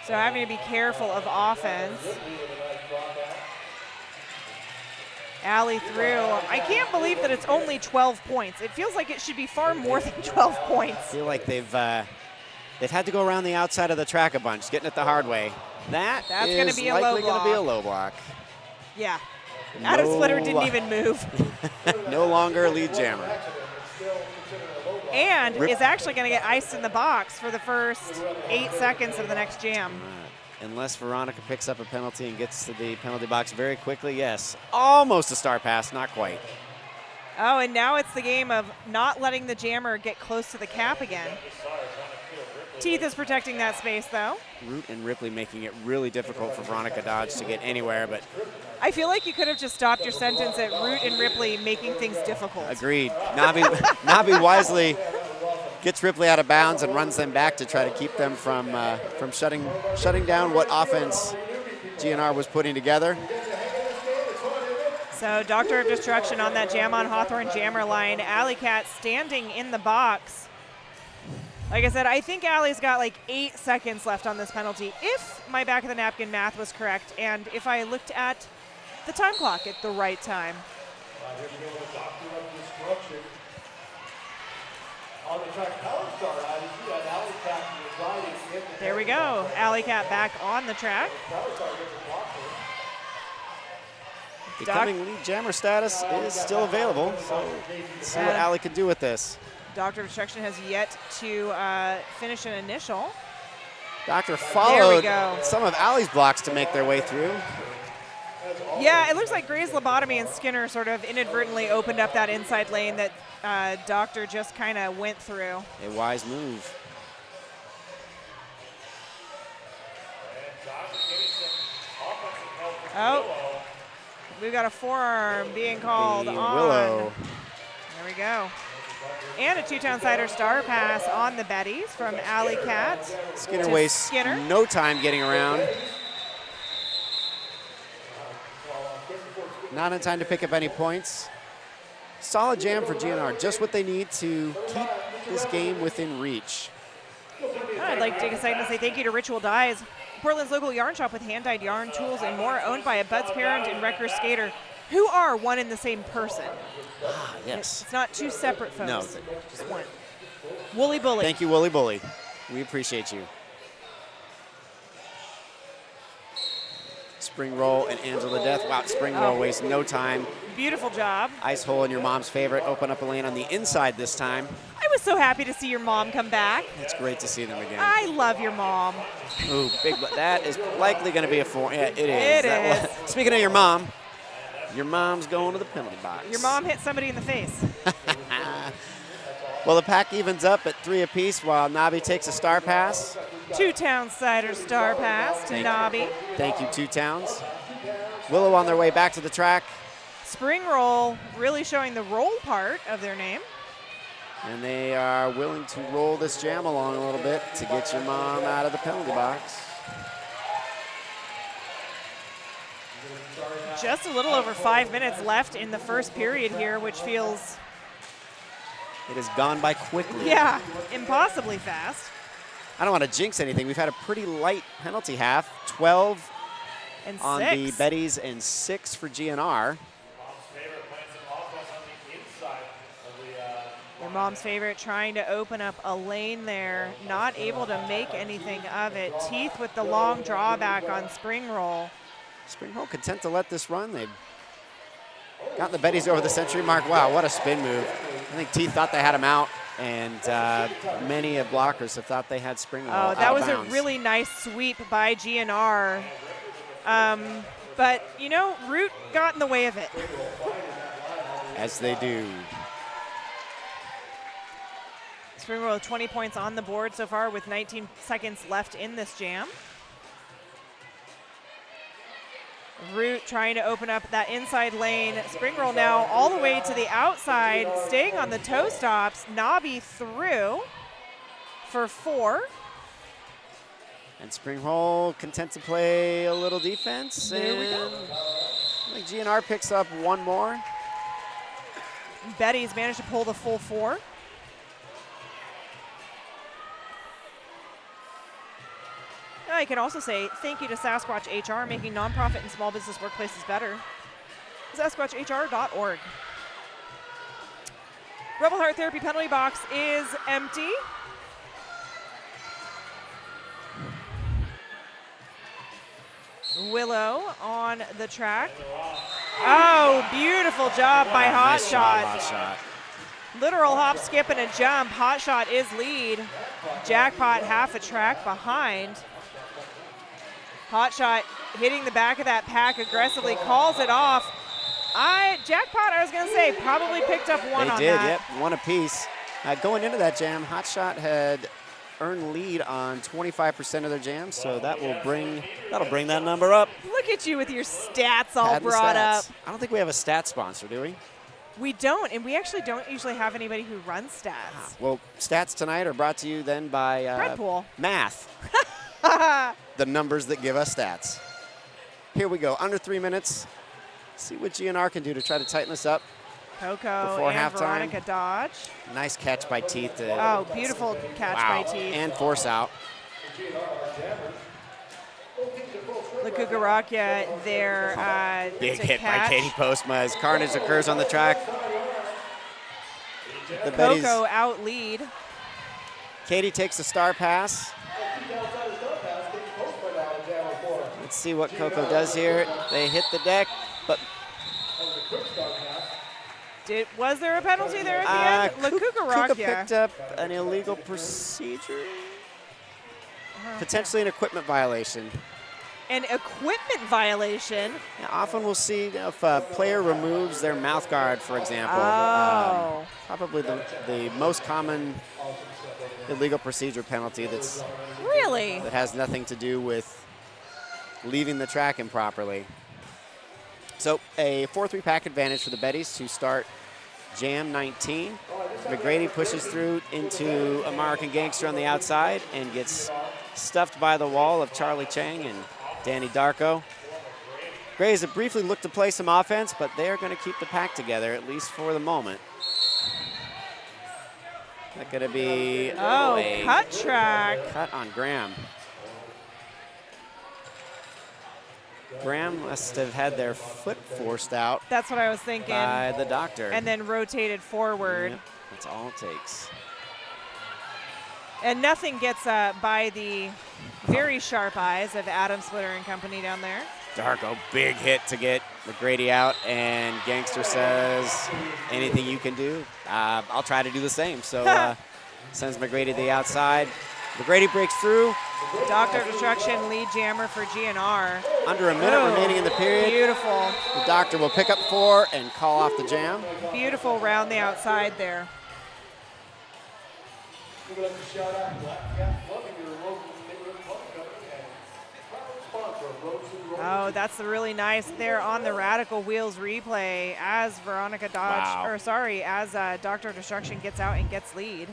[SPEAKER 4] So having to be careful of offense. Alley through. I can't believe that it's only 12 points. It feels like it should be far more than 12 points.
[SPEAKER 5] I feel like they've had to go around the outside of the track a bunch, getting it the hard way. That's
[SPEAKER 4] gonna be a low
[SPEAKER 5] likely going to be a
[SPEAKER 4] block.
[SPEAKER 5] low block.
[SPEAKER 4] Yeah. Adam Splitter didn't even move.
[SPEAKER 5] No longer a lead jammer.
[SPEAKER 4] And is actually going to get iced in the box for the first 8 seconds of the next jam.
[SPEAKER 5] Unless Veronica picks up a penalty and gets to the penalty box very quickly, yes. Almost a star pass, not quite.
[SPEAKER 4] Oh, and now it's the game of not letting the jammer get close to the cap again. Teeth is protecting that space, though.
[SPEAKER 5] Root and Ripley making it really difficult for Veronica Dodge to get anywhere, but
[SPEAKER 4] I feel like you could have just stopped your sentence at Root and Ripley making things difficult.
[SPEAKER 5] agreed. Nabi wisely gets Ripley out of bounds and runs them back to try to keep them from shutting down what offense GNR was putting together.
[SPEAKER 4] So Doctor of Destruction on that jam on Hawthorne jammer line. Alley Cat standing in the box. Like I said, I think Alley's got like 8 seconds left on this penalty, if my back of the napkin math was correct, and if I looked at the time clock at the right time. There we go. Alley Cat back on the track.
[SPEAKER 5] Becoming lead jammer status is still available, so let's see what Alley can do with this.
[SPEAKER 4] Doctor of Destruction has yet to finish an initial.
[SPEAKER 5] Doctor
[SPEAKER 4] There we
[SPEAKER 5] followed
[SPEAKER 4] go.
[SPEAKER 5] some of Alley's blocks to make their way through.
[SPEAKER 4] Yeah, it looks like Gray's lobotomy and Skinner sort of inadvertently opened up that inside lane that Doctor just kind of went through.
[SPEAKER 5] A wise move.
[SPEAKER 4] Oh, we've got a forearm being called
[SPEAKER 5] The
[SPEAKER 4] on.
[SPEAKER 5] Willow.
[SPEAKER 4] There we go. And a two-town cider star pass on the Betties from Alley Cat.
[SPEAKER 5] Skinner
[SPEAKER 4] to
[SPEAKER 5] wastes
[SPEAKER 4] Skinner.
[SPEAKER 5] no time getting around. Not in time to pick up any points. Solid jam for GNR, just what they need to keep this game within reach.
[SPEAKER 4] I'd like to take a second to say thank you to Ritual Dyes Portland's local yarn shop with hand-dyed yarn, tools, and more, owned by a Bud's parent and Wrecker skater, who are one and the same person.
[SPEAKER 5] Ah, yes.
[SPEAKER 4] It's not two separate folks.
[SPEAKER 5] No.
[SPEAKER 4] Just one. Wooly Bully.
[SPEAKER 5] Thank you, Wooly Bully. We appreciate you. Spring roll and Angela Death. Wow, spring roll wastes no time.
[SPEAKER 4] Beautiful job.
[SPEAKER 5] Ice hole in your mom's favorite. Open up a lane on the inside this time.
[SPEAKER 4] I was so happy to see your mom come back.
[SPEAKER 5] It's great to see them again.
[SPEAKER 4] I love your mom.
[SPEAKER 5] Ooh, big. That is likely going to be a 4. Yeah, it is.
[SPEAKER 4] It is.
[SPEAKER 5] Speaking of your mom's going to the penalty box.
[SPEAKER 4] Your mom hit somebody in the face.
[SPEAKER 5] Well, the pack evens up at 3 apiece while Nabi takes a star pass.
[SPEAKER 4] 2 Town Cider star pass to Nobby.
[SPEAKER 5] Thank you, 2 Towns. Willow on their way back to the track.
[SPEAKER 4] Spring roll really showing the roll part of their name.
[SPEAKER 5] And they are willing to roll this jam along a little bit to get your mom out of the penalty box.
[SPEAKER 4] Just a little over 5 minutes left in the first period here, which feels,
[SPEAKER 5] It has gone by quickly.
[SPEAKER 4] yeah, impossibly fast.
[SPEAKER 5] I don't want to jinx anything. We've had a pretty light penalty half. 12
[SPEAKER 4] And
[SPEAKER 5] on
[SPEAKER 4] 6.
[SPEAKER 5] the Betties and 6 for GNR.
[SPEAKER 4] Your mom's favorite trying to open up a lane there, not able to make anything of it. Teeth with the long drawback on spring roll.
[SPEAKER 5] Spring roll content to let this run. They've gotten the Betties over the century mark. Wow, what a spin move. I think Teeth thought they had him out, and many of blockers have thought they had spring roll
[SPEAKER 4] Oh, that
[SPEAKER 5] out
[SPEAKER 4] was
[SPEAKER 5] of bounds.
[SPEAKER 4] a really nice sweep by GNR. But, you know, Root got in the way of it.
[SPEAKER 5] As they do.
[SPEAKER 4] Spring roll 20 points on the board so far with 19 seconds left in this jam. Root trying to open up that inside lane. Spring roll now all the way to the outside, staying on the toe stops. Nobby through for 4.
[SPEAKER 5] And spring roll content to play a little defense.
[SPEAKER 4] There we go.
[SPEAKER 5] I think GNR picks up one more.
[SPEAKER 4] Betty's managed to pull the full 4. I can also say thank you to Sasquatch HR, making nonprofit and small business workplaces better. SasquatchHR.org. Rebel Heart Therapy penalty box is empty. Willow on the track. Oh, beautiful job by Hot
[SPEAKER 5] Nice
[SPEAKER 4] Shot.
[SPEAKER 5] Hot Shot.
[SPEAKER 4] Literal hop, skip, and a jump. Hot Shot is lead. Jackpot half a track behind. Hot Shot hitting the back of that pack aggressively, calls it off. Jackpot, I was going to say, probably picked up one on
[SPEAKER 5] They did,
[SPEAKER 4] that.
[SPEAKER 5] yep, one apiece. Going into that jam, Hot Shot had earned lead on 25% of their jams, so that'll bring that number up.
[SPEAKER 4] Look at you with your stats all
[SPEAKER 5] Add the
[SPEAKER 4] brought up.
[SPEAKER 5] stats. I don't think we have a stat sponsor, do we?
[SPEAKER 4] We don't, and we actually don't usually have anybody who runs stats.
[SPEAKER 5] Well, stats tonight are brought to you then by
[SPEAKER 4] Breadpool.
[SPEAKER 5] Math. The numbers that give us stats. Here we go, under 3 minutes. See what GNR can do to try to tighten this up.
[SPEAKER 4] Coco
[SPEAKER 5] Before
[SPEAKER 4] and
[SPEAKER 5] halftime.
[SPEAKER 4] Veronica Dodge.
[SPEAKER 5] Nice catch by Teeth.
[SPEAKER 4] Oh, beautiful catch
[SPEAKER 5] Wow,
[SPEAKER 4] by Teeth.
[SPEAKER 5] and force out.
[SPEAKER 4] Lakugarakia there
[SPEAKER 5] Big
[SPEAKER 4] to
[SPEAKER 5] hit
[SPEAKER 4] catch.
[SPEAKER 5] by Katie Postma as carnage occurs on the track. The Betties,
[SPEAKER 4] Coco out lead.
[SPEAKER 5] Katie takes a star pass. Let's see what Coco does here. They hit the deck, but
[SPEAKER 4] Was there a penalty there at the end?
[SPEAKER 5] Kuka
[SPEAKER 4] Lakugarakia.
[SPEAKER 5] picked up an illegal procedure. Potentially an equipment violation.
[SPEAKER 4] An equipment violation.
[SPEAKER 5] Yeah, often we'll see if a player removes their mouth guard, for example.
[SPEAKER 4] Oh.
[SPEAKER 5] Probably the most common illegal procedure penalty that
[SPEAKER 4] Really?
[SPEAKER 5] has nothing to do with leaving the track improperly. So a 4-3 pack advantage for the Betties to start Jam 19. McGrady pushes through into American Gangster on the outside and gets stuffed by the wall of Charlie Chang and Danny Darko. Grays have briefly looked to play some offense, but they are going to keep the pack together, at least for the moment. That going to be
[SPEAKER 4] Oh,
[SPEAKER 5] a
[SPEAKER 4] cut track.
[SPEAKER 5] cut on Graham. Graham must have had their foot forced out
[SPEAKER 4] That's what I was thinking.
[SPEAKER 5] by the doctor.
[SPEAKER 4] And then rotated forward.
[SPEAKER 5] Yep, that's all it takes.
[SPEAKER 4] And nothing gets by the very sharp eyes of Adam Splitter and company down there.
[SPEAKER 5] Darko, big hit to get McGrady out, and Gangster says, anything you can do, I'll try to do the same. So sends McGrady to the outside. McGrady breaks through.
[SPEAKER 4] Dr. Destruction, lead jammer for GNR.
[SPEAKER 5] Under a minute remaining in the period.
[SPEAKER 4] Beautiful.
[SPEAKER 5] The doctor will pick up 4 and call off the jam.
[SPEAKER 4] Beautiful round the outside there. Oh, that's really nice there on the Radical Wheels replay as Veronica Dodge,
[SPEAKER 5] Wow.
[SPEAKER 4] or sorry, as Dr. Destruction gets out and gets lead.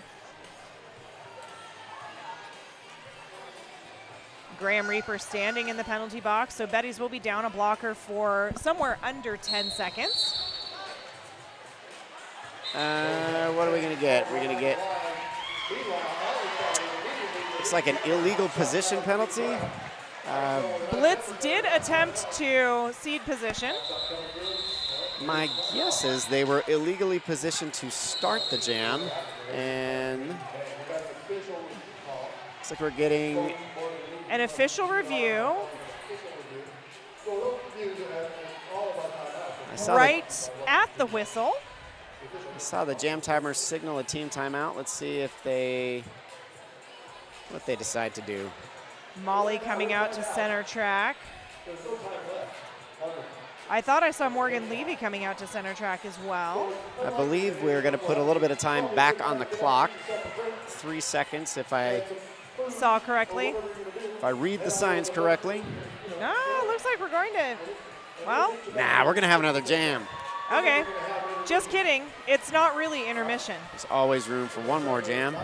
[SPEAKER 4] Graham Reaper standing in the penalty box, so Betties will be down a blocker for somewhere under 10 seconds.
[SPEAKER 5] What are we gonna get? We're gonna get, looks like an illegal position penalty.
[SPEAKER 4] Blitz did attempt to cede position.
[SPEAKER 5] My guess is they were illegally positioned to start the jam, and looks like we're getting
[SPEAKER 4] An official review
[SPEAKER 5] I saw
[SPEAKER 4] right at the whistle.
[SPEAKER 5] I saw the jam timer signal a team timeout. Let's see if what they decide to do.
[SPEAKER 4] Molly coming out to center track. I thought I saw Morgan Levy coming out to center track as well.
[SPEAKER 5] I believe we're going to put a little bit of time back on the clock. 3 seconds if I
[SPEAKER 4] Saw correctly.
[SPEAKER 5] read the signs correctly.
[SPEAKER 4] No, looks like we're going to, well,
[SPEAKER 5] Nah, we're going to have another jam.
[SPEAKER 4] okay. Just kidding. It's not really intermission.
[SPEAKER 5] There's always room for one more jam.
[SPEAKER 2] We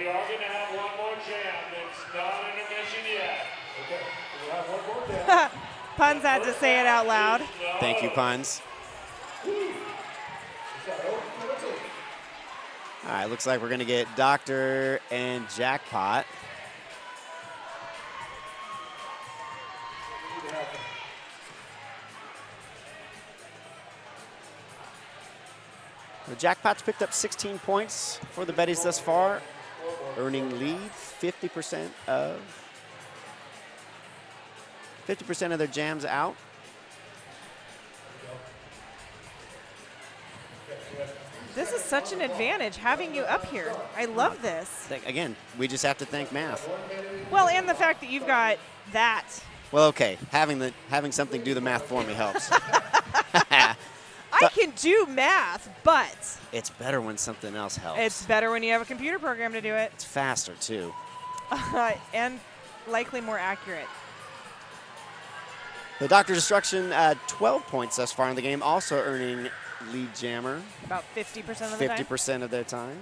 [SPEAKER 2] are going to have one more jam. It's not intermission yet.
[SPEAKER 3] Okay, we'll have one more jam.
[SPEAKER 4] Puns had to say it out loud.
[SPEAKER 5] Thank you, Puns. All right, looks like we're going to get Doctor and Jackpot. The Jackpot's picked up 16 points for the Betties thus far, earning lead 50% of their jams out.
[SPEAKER 4] This is such an advantage having you up here. I love this.
[SPEAKER 5] Again, we just have to thank math.
[SPEAKER 4] Well, and the fact that you've got that.
[SPEAKER 5] Well, okay, having something do the math for me helps.
[SPEAKER 4] I can do math, but
[SPEAKER 5] It's better when something else helps.
[SPEAKER 4] it's better when you have a computer program to do it.
[SPEAKER 5] It's faster too.
[SPEAKER 4] And likely more accurate.
[SPEAKER 5] The Dr. Destruction, 12 points thus far in the game, also earning lead jammer
[SPEAKER 4] About 50% of the time.
[SPEAKER 5] 50% of their time.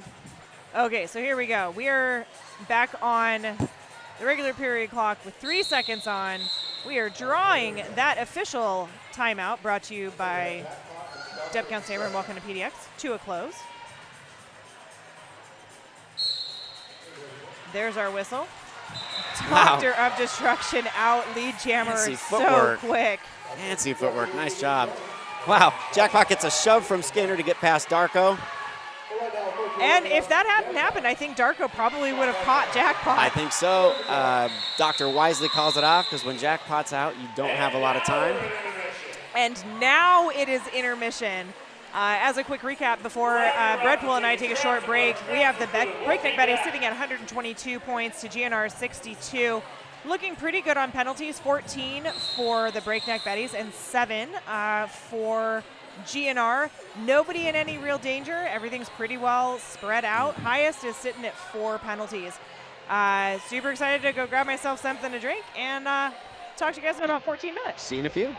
[SPEAKER 4] Okay, so here we go. We are back on the regular period clock with 3 seconds on. We are drawing that official timeout brought to you by Deb Counts Neighbor and Welcome to PDX to a close. There's our whistle.
[SPEAKER 5] Wow.
[SPEAKER 4] Doctor of Destruction out, lead jammer
[SPEAKER 5] Fancy
[SPEAKER 4] so
[SPEAKER 5] footwork.
[SPEAKER 4] quick.
[SPEAKER 5] Fancy footwork, nice job. Wow, Jackpot gets a shove from Skinner to get past Darko.
[SPEAKER 4] And if that hadn't happened, I think Darko probably would have caught Jackpot.
[SPEAKER 5] I think so. Doctor wisely calls it off because when Jackpot's out, you don't have a lot of time.
[SPEAKER 4] And now it is intermission. As a quick recap, before Breadpool and I take a short break, we have the Breakneck Betties sitting at 122 points to GNR 62. Looking pretty good on penalties, 14 for the Breakneck Betties and 7 for GNR. Nobody in any real danger. Everything's pretty well spread out. Highest is sitting at 4 penalties. Super excited to go grab myself something to drink and talk to you guys in about 14 minutes.
[SPEAKER 5] See you in a few.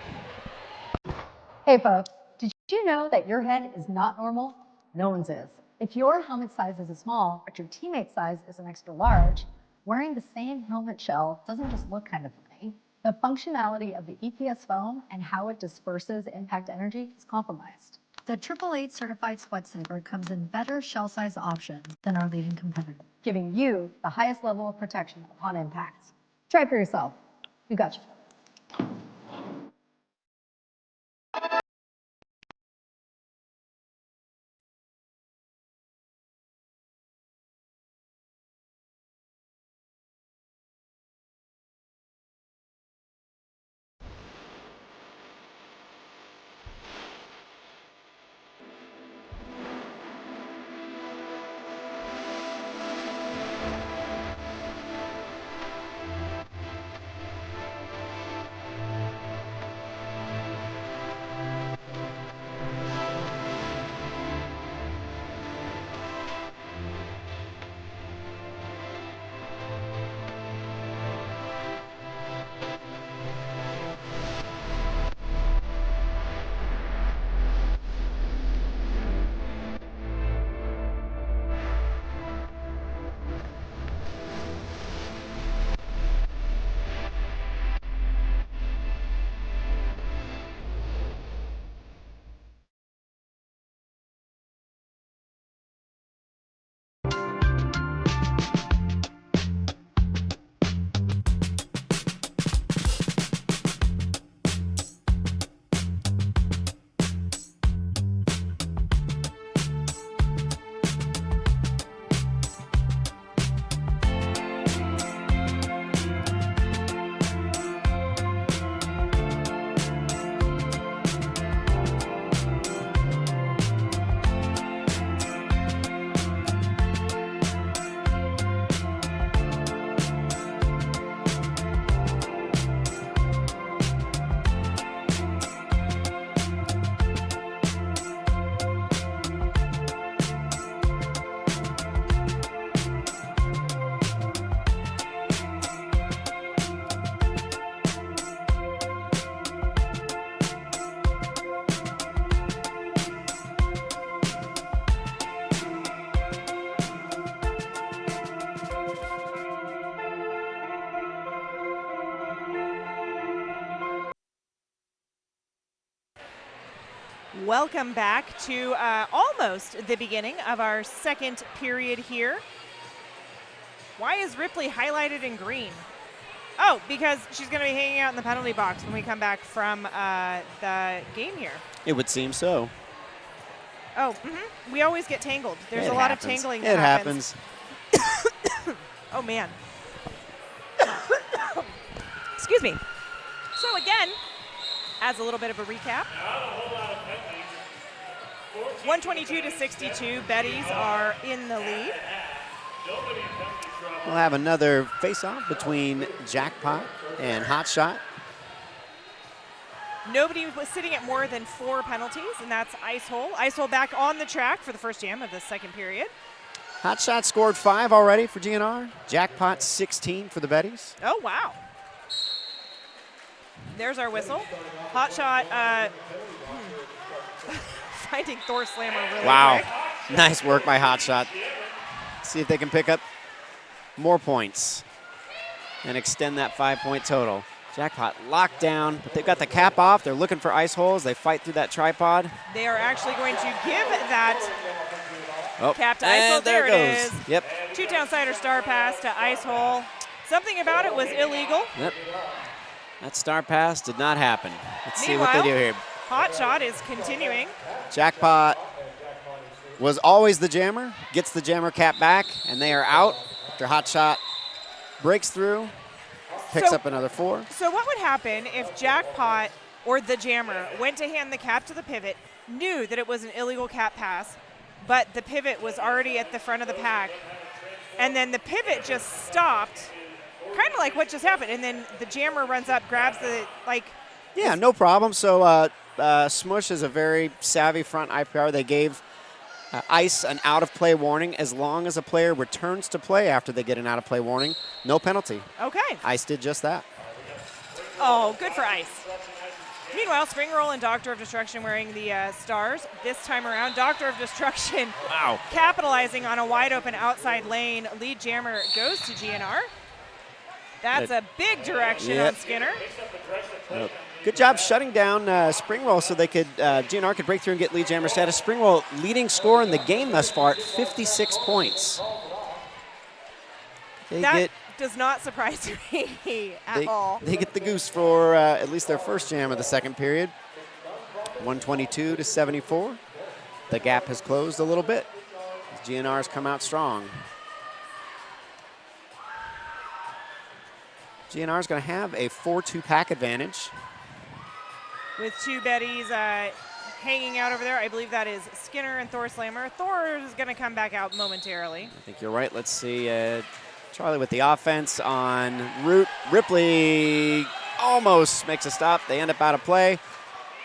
[SPEAKER 6] Hey folks, did you know that your head is not normal? No one's is. If your helmet size is a small, but your teammate's size is an extra large, wearing the same helmet shell doesn't just look kind of funny. The functionality of the EPS foam and how it disperses impact energy is compromised. The 888 certified sweat saver comes in better shell size options than our leading competitor, giving you the highest level of protection on impact. Try it for yourself. We got you.
[SPEAKER 4] Welcome back to almost the beginning of our second period here. Why is Ripley highlighted in green? Oh, because she's going to be hanging out in the penalty box when we come back from the game here.
[SPEAKER 5] It would seem so.
[SPEAKER 4] Oh, we always get tangled. There's a lot of tangling that
[SPEAKER 5] It happens.
[SPEAKER 4] Oh, man. Excuse me. So, again, as a little bit of a recap, 122 to 62, Betties are in the lead.
[SPEAKER 5] We'll have another face-off between Jackpot and Hot Shot.
[SPEAKER 4] Nobody was sitting at more than 4 penalties, and that's Ice Hole. Ice Hole back on the track for the first jam of the second period.
[SPEAKER 5] Hot Shot scored 5 already for GNR. Jackpot 16 for the Betties.
[SPEAKER 4] Oh, wow. There's our whistle. Hot Shot finding Thor Slammer really quick.
[SPEAKER 5] Nice work by Hot Shot. See if they can pick up more points and extend that 5-point total. Jackpot locked down, but they've got the cap off. They're looking for ice holes. They fight through that tripod.
[SPEAKER 4] They are actually going to give that cap to
[SPEAKER 5] and
[SPEAKER 4] Ice Hole.
[SPEAKER 5] there
[SPEAKER 4] it
[SPEAKER 5] it
[SPEAKER 4] is.
[SPEAKER 5] goes. Yep.
[SPEAKER 4] 2-downsider star pass to Ice Hole. Something about it was illegal.
[SPEAKER 5] Yep. That star pass did not happen. Let's see what
[SPEAKER 4] Meanwhile,
[SPEAKER 5] they do here.
[SPEAKER 4] Hot Shot is continuing.
[SPEAKER 5] Jackpot was always the jammer, gets the jammer cap back, and they are out after Hot Shot breaks through, picks up another 4.
[SPEAKER 4] So what would happen if Jackpot or the jammer went to hand the cap to the pivot, knew that it was an illegal cap pass, but the pivot was already at the front of the pack, and then the pivot just stopped, kind of like what just happened, and then the jammer runs up, grabs the,
[SPEAKER 5] Yeah, no problem. So Smush is a very savvy front IPR. They gave Ice an out-of-play warning. As long as a player returns to play after they get an out-of-play warning, no penalty.
[SPEAKER 4] Okay.
[SPEAKER 5] Ice did just that.
[SPEAKER 4] Oh, good for Ice. Meanwhile, Spring Roll and Doctor of Destruction wearing the stars. This time around, Doctor of Destruction capitalizing on a wide-open outside lane. Lead jammer goes to GNR. That's a big direction
[SPEAKER 5] Yep.
[SPEAKER 4] on Skinner.
[SPEAKER 5] Good job shutting down Spring Roll so they could, GNR could break through and get lead jammer status. Spring Roll leading score in the game thus far at 56 points.
[SPEAKER 4] That does not surprise me at all.
[SPEAKER 5] They get the goose for at least their first jam of the second period. 122 to 74. The gap has closed a little bit. GNR's come out strong. GNR's going to have a 4-2 pack advantage.
[SPEAKER 4] With two Betties hanging out over there. I believe that is Skinner and Thor Slammer. Thor is going to come back out momentarily.
[SPEAKER 5] I think you're right. Let's see. Charlie with the offense on route. Ripley almost makes a stop. They end up out of play.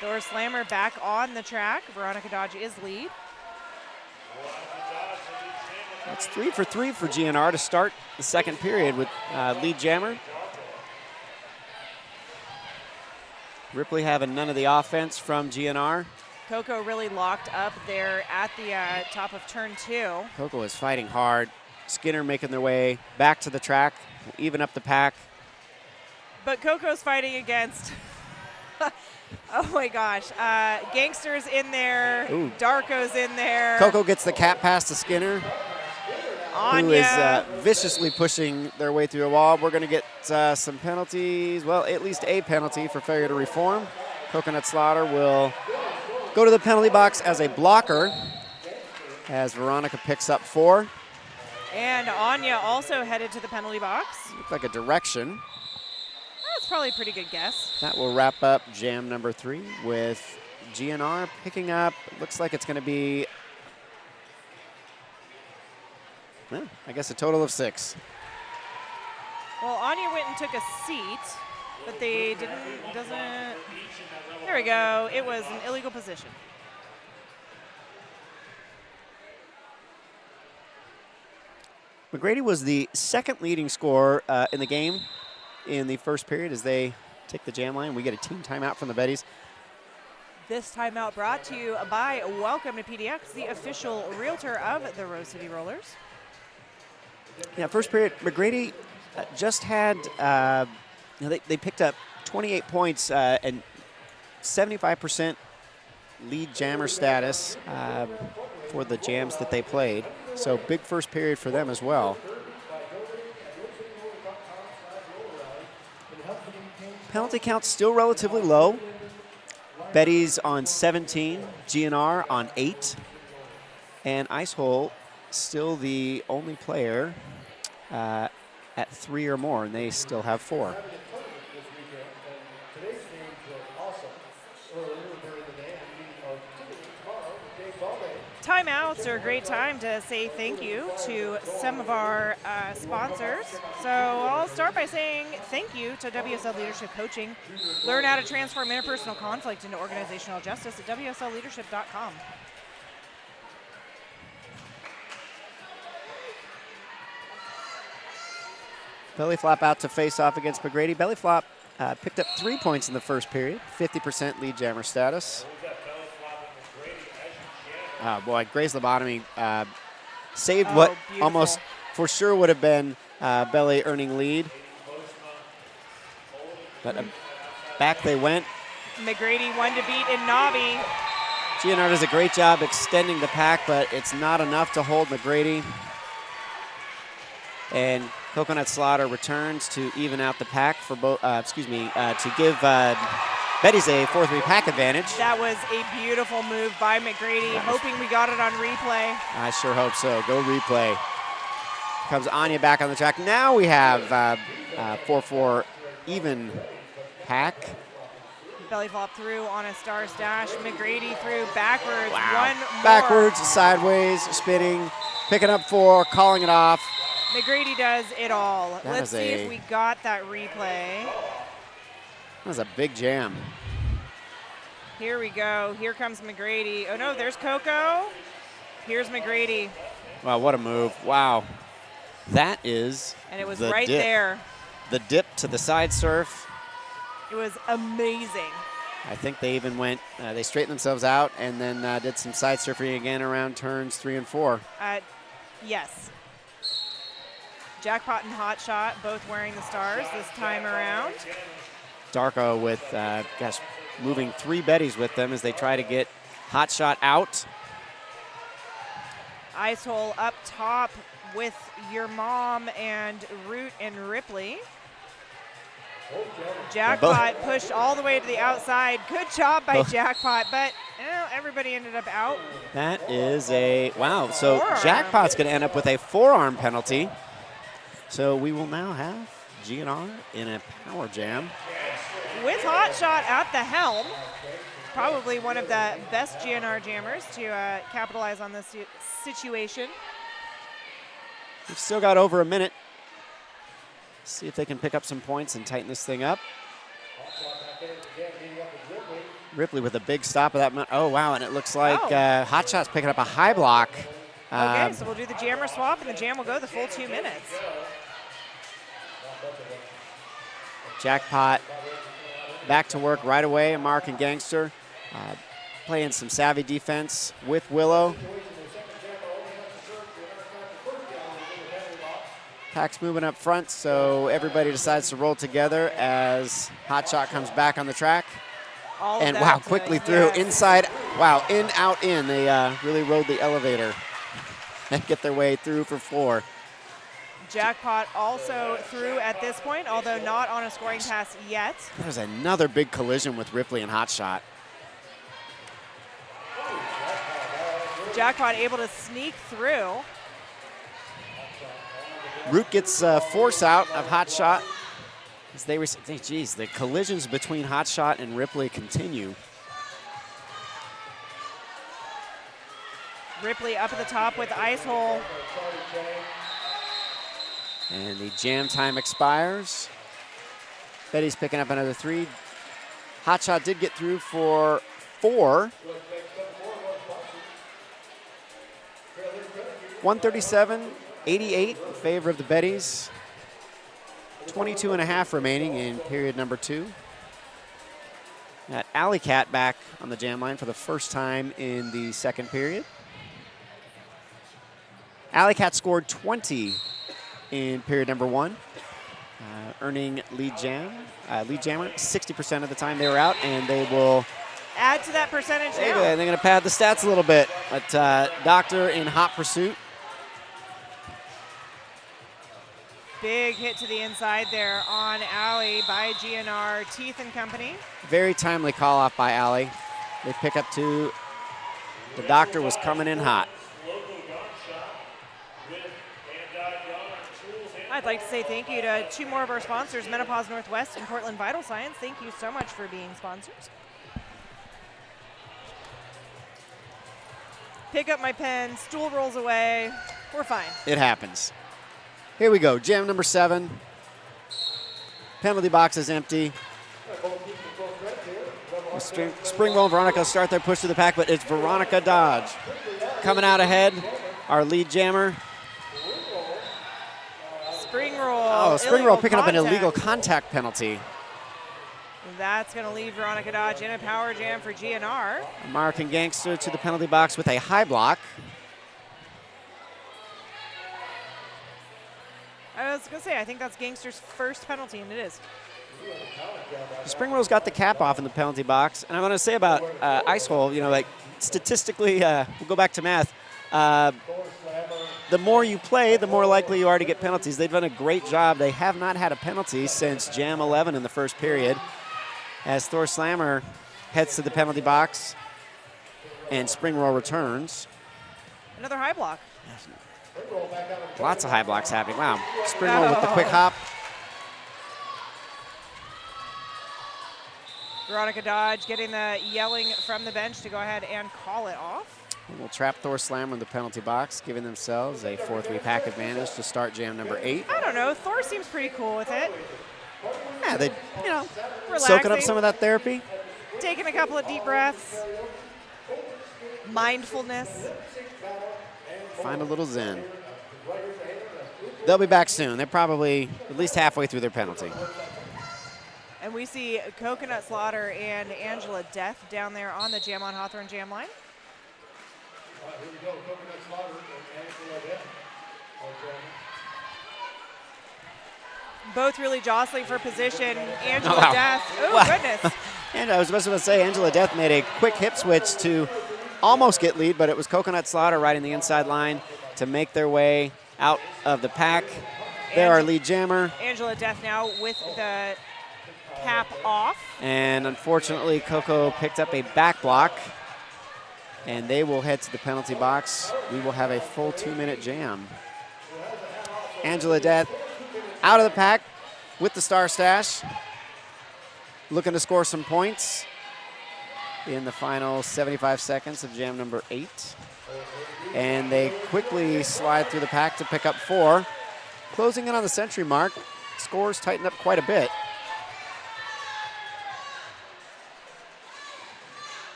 [SPEAKER 4] Thor Slammer back on the track. Veronica Dodge is lead.
[SPEAKER 5] That's 3 for 3 for GNR to start the second period with lead jammer. Ripley having none of the offense from GNR.
[SPEAKER 4] Coco really locked up there at the top of turn 2.
[SPEAKER 5] Coco is fighting hard. Skinner making their way back to the track, even up the pack.
[SPEAKER 4] But Coco's fighting against, oh my gosh, Gangster's in there,
[SPEAKER 5] Ooh.
[SPEAKER 4] Darko's in there.
[SPEAKER 5] Coco gets the cat pass to Skinner,
[SPEAKER 4] Anya.
[SPEAKER 5] who is viciously pushing their way through a wall. We're going to get some penalties, well, at least a penalty for failure to reform. Coconut Slaughter will go to the penalty box as a blocker as Veronica picks up 4.
[SPEAKER 4] And Anya also headed to the penalty box.
[SPEAKER 5] Looks like a direction.
[SPEAKER 4] That's probably a pretty good guess.
[SPEAKER 5] That will wrap up jam number 3 with GNR picking up, looks like it's going to be, well, I guess a total of 6.
[SPEAKER 4] Well, Anya went and took a seat, but they doesn't, there we go. It was an illegal position.
[SPEAKER 5] McGrady was the second leading scorer in the game in the first period as they take the jam line. We get a team timeout from the Betties.
[SPEAKER 4] This timeout brought to you by Welcome to PDX, the official realtor of the Rose City Rollers.
[SPEAKER 5] Yeah, first period, McGrady just had, they picked up 28 points and 75% lead jammer status for the jams that they played. So big first period for them as well. Penalty count still relatively low. Betty's on 17, GNR on 8. And Icehole still the only player at 3 or more, and they still have 4.
[SPEAKER 4] Timeouts are a great time to say thank you to some of our sponsors. So I'll start by saying thank you to WSL Leadership Coaching. Learn how to transform interpersonal conflict into organizational justice at WSLleadership.com.
[SPEAKER 5] Belly flop out to face off against McGrady. Belly flop picked up 3 points in the first period, 50% lead jammer status. Oh boy, Grace lobotomy saved what
[SPEAKER 4] beautiful.
[SPEAKER 5] almost for sure would have been Belly earning lead. But back they went.
[SPEAKER 4] McGrady one to beat in Navi.
[SPEAKER 5] GNR does a great job extending the pack, but it's not enough to hold McGrady. And Coconut Slaughter returns to even out the pack for both. To give Betty's a 4-3 pack advantage.
[SPEAKER 4] That was a beautiful move by McGrady. Hoping we got it on replay.
[SPEAKER 5] I sure hope so. Go replay. Comes Anya back on the track. Now we have 4-4 even pack.
[SPEAKER 4] Belly flop through on a star stash. McGrady through backwards.
[SPEAKER 5] Wow.
[SPEAKER 4] One more.
[SPEAKER 5] Backwards, sideways, spinning, picking up 4, calling it off.
[SPEAKER 4] McGrady does it all.
[SPEAKER 5] That
[SPEAKER 4] Let's
[SPEAKER 5] is
[SPEAKER 4] see if we got that replay.
[SPEAKER 5] That was a big jam.
[SPEAKER 4] Here we go. Here comes McGrady. Oh no, there's Coco. Here's McGrady.
[SPEAKER 5] Wow, what a move. Wow. That is
[SPEAKER 4] And it was
[SPEAKER 5] the
[SPEAKER 4] right
[SPEAKER 5] dip.
[SPEAKER 4] there.
[SPEAKER 5] The dip to the side surf.
[SPEAKER 4] It was amazing.
[SPEAKER 5] I think they even went, they straightened themselves out and then did some side surfing again around turns 3 and 4.
[SPEAKER 4] Yes. Jackpot and Hot Shot both wearing the stars this time around.
[SPEAKER 5] Darko with, moving 3 Betties with them as they try to get Hot Shot out.
[SPEAKER 4] Ice Hole up top with your mom and Root and Ripley. Jackpot pushed all the way to the outside. Good job by Jackpot, but everybody ended up out.
[SPEAKER 5] That is a, wow, so
[SPEAKER 4] Forearm.
[SPEAKER 5] Jackpot's going to end up with a forearm penalty. So we will now have GNR in a power jam.
[SPEAKER 4] With Hot Shot at the helm, probably one of the best GNR jammers to capitalize on this situation.
[SPEAKER 5] We've still got over a minute. See if they can pick up some points and tighten this thing up. Ripley with a big stop of that. Oh, wow, and it looks like Hot Shot's picking up a high block.
[SPEAKER 4] Okay, so we'll do the jammer swap, and the jam will go the full 2 minutes.
[SPEAKER 5] Jackpot back to work right away. American Gangster playing some savvy defense with Willow. Pack's moving up front, so everybody decides to roll together as Hot Shot comes back on the track. And wow, quickly through, inside, wow, in, out, in. They really rode the elevator and get their way through for 4.
[SPEAKER 4] Jackpot also through at this point, although not on a scoring pass yet.
[SPEAKER 5] There's another big collision with Ripley and Hot Shot.
[SPEAKER 4] Jackpot able to sneak through.
[SPEAKER 5] Root gets force out of Hot Shot. As they geez, the collisions between Hot Shot and Ripley continue.
[SPEAKER 4] Ripley up at the top with Ice Hole.
[SPEAKER 5] And the jam time expires. Betty's picking up another 3. Hot Shot did get through for 4. 137-88 in favor of the Betties. 22 and a half remaining in period number 2. Got Alley Cat back on the jam line for the first time in the second period. Alley Cat scored 20 in period number 1, earning lead jammer 60% of the time they were out, and they will
[SPEAKER 4] add to that percentage now.
[SPEAKER 5] They're going to pad the stats a little bit. But Doctor in hot pursuit.
[SPEAKER 4] Big hit to the inside there on Alley by GNR Teeth and Company.
[SPEAKER 5] Very timely call off by Alley. They pick up 2. The Doctor was coming in hot.
[SPEAKER 4] I'd like to say thank you to 2 more of our sponsors, Menopause Northwest and Portland Vital Science. Thank you so much for being sponsors. Pick up my pen, stool rolls away. We're fine.
[SPEAKER 5] It happens. Here we go, jam number 7. Penalty box is empty. Springwell and Veronica start their push to the pack, but it's Veronica Dodge coming out ahead, our lead jammer.
[SPEAKER 4] Spring roll.
[SPEAKER 5] Oh, spring roll picking up an illegal contact penalty.
[SPEAKER 4] That's going to leave Veronica Dodge in a power jam for GNR.
[SPEAKER 5] American Gangster to the penalty box with a high block.
[SPEAKER 4] I was going to say, I think that's Gangster's first penalty, and it is.
[SPEAKER 5] Springwell's got the cap off in the penalty box. And I want to say about Ice Hole, like statistically, we'll go back to math. The more you play, the more likely you are to get penalties. They've done a great job. They have not had a penalty since Jam 11 in the first period. As Thor Slammer heads to the penalty box and Springwell returns.
[SPEAKER 4] Another high block.
[SPEAKER 5] Lots of high blocks happening. Wow. Springwell with the quick hop.
[SPEAKER 4] Veronica Dodge getting the yelling from the bench to go ahead and call it off.
[SPEAKER 5] And we'll trap Thor Slammer in the penalty box, giving themselves a 4-3 pack advantage to start jam number 8.
[SPEAKER 4] I don't know. Thor seems pretty cool with it.
[SPEAKER 5] Yeah, they,
[SPEAKER 4] Relaxing,
[SPEAKER 5] soaking up some of that therapy.
[SPEAKER 4] Taking a couple of deep breaths. Mindfulness.
[SPEAKER 5] Find a little zen. They'll be back soon. They're probably at least halfway through their penalty.
[SPEAKER 4] And we see Coconut Slaughter and Angela Death down there on the Jam on Hawthorne jam line.
[SPEAKER 3] Here we go, Coconut Slaughter and Angela Death.
[SPEAKER 4] Both really jostling for position. Angela
[SPEAKER 5] Oh, wow.
[SPEAKER 4] Death. Oh,
[SPEAKER 5] Wow.
[SPEAKER 4] goodness.
[SPEAKER 5] And I was supposed to say Angela Death made a quick hip switch to almost get lead, but it was Coconut Slaughter riding the inside line to make their way out of the pack. They're our lead jammer.
[SPEAKER 4] Angela Death now with the cap off.
[SPEAKER 5] And unfortunately, Coco picked up a back block, and they will head to the penalty box. We will have a full 2-minute jam. Angela Death out of the pack with the Star Stash, looking to score some points in the final 75 seconds of jam number 8. And they quickly slide through the pack to pick up 4. Closing in on the century mark, scores tighten up quite a bit.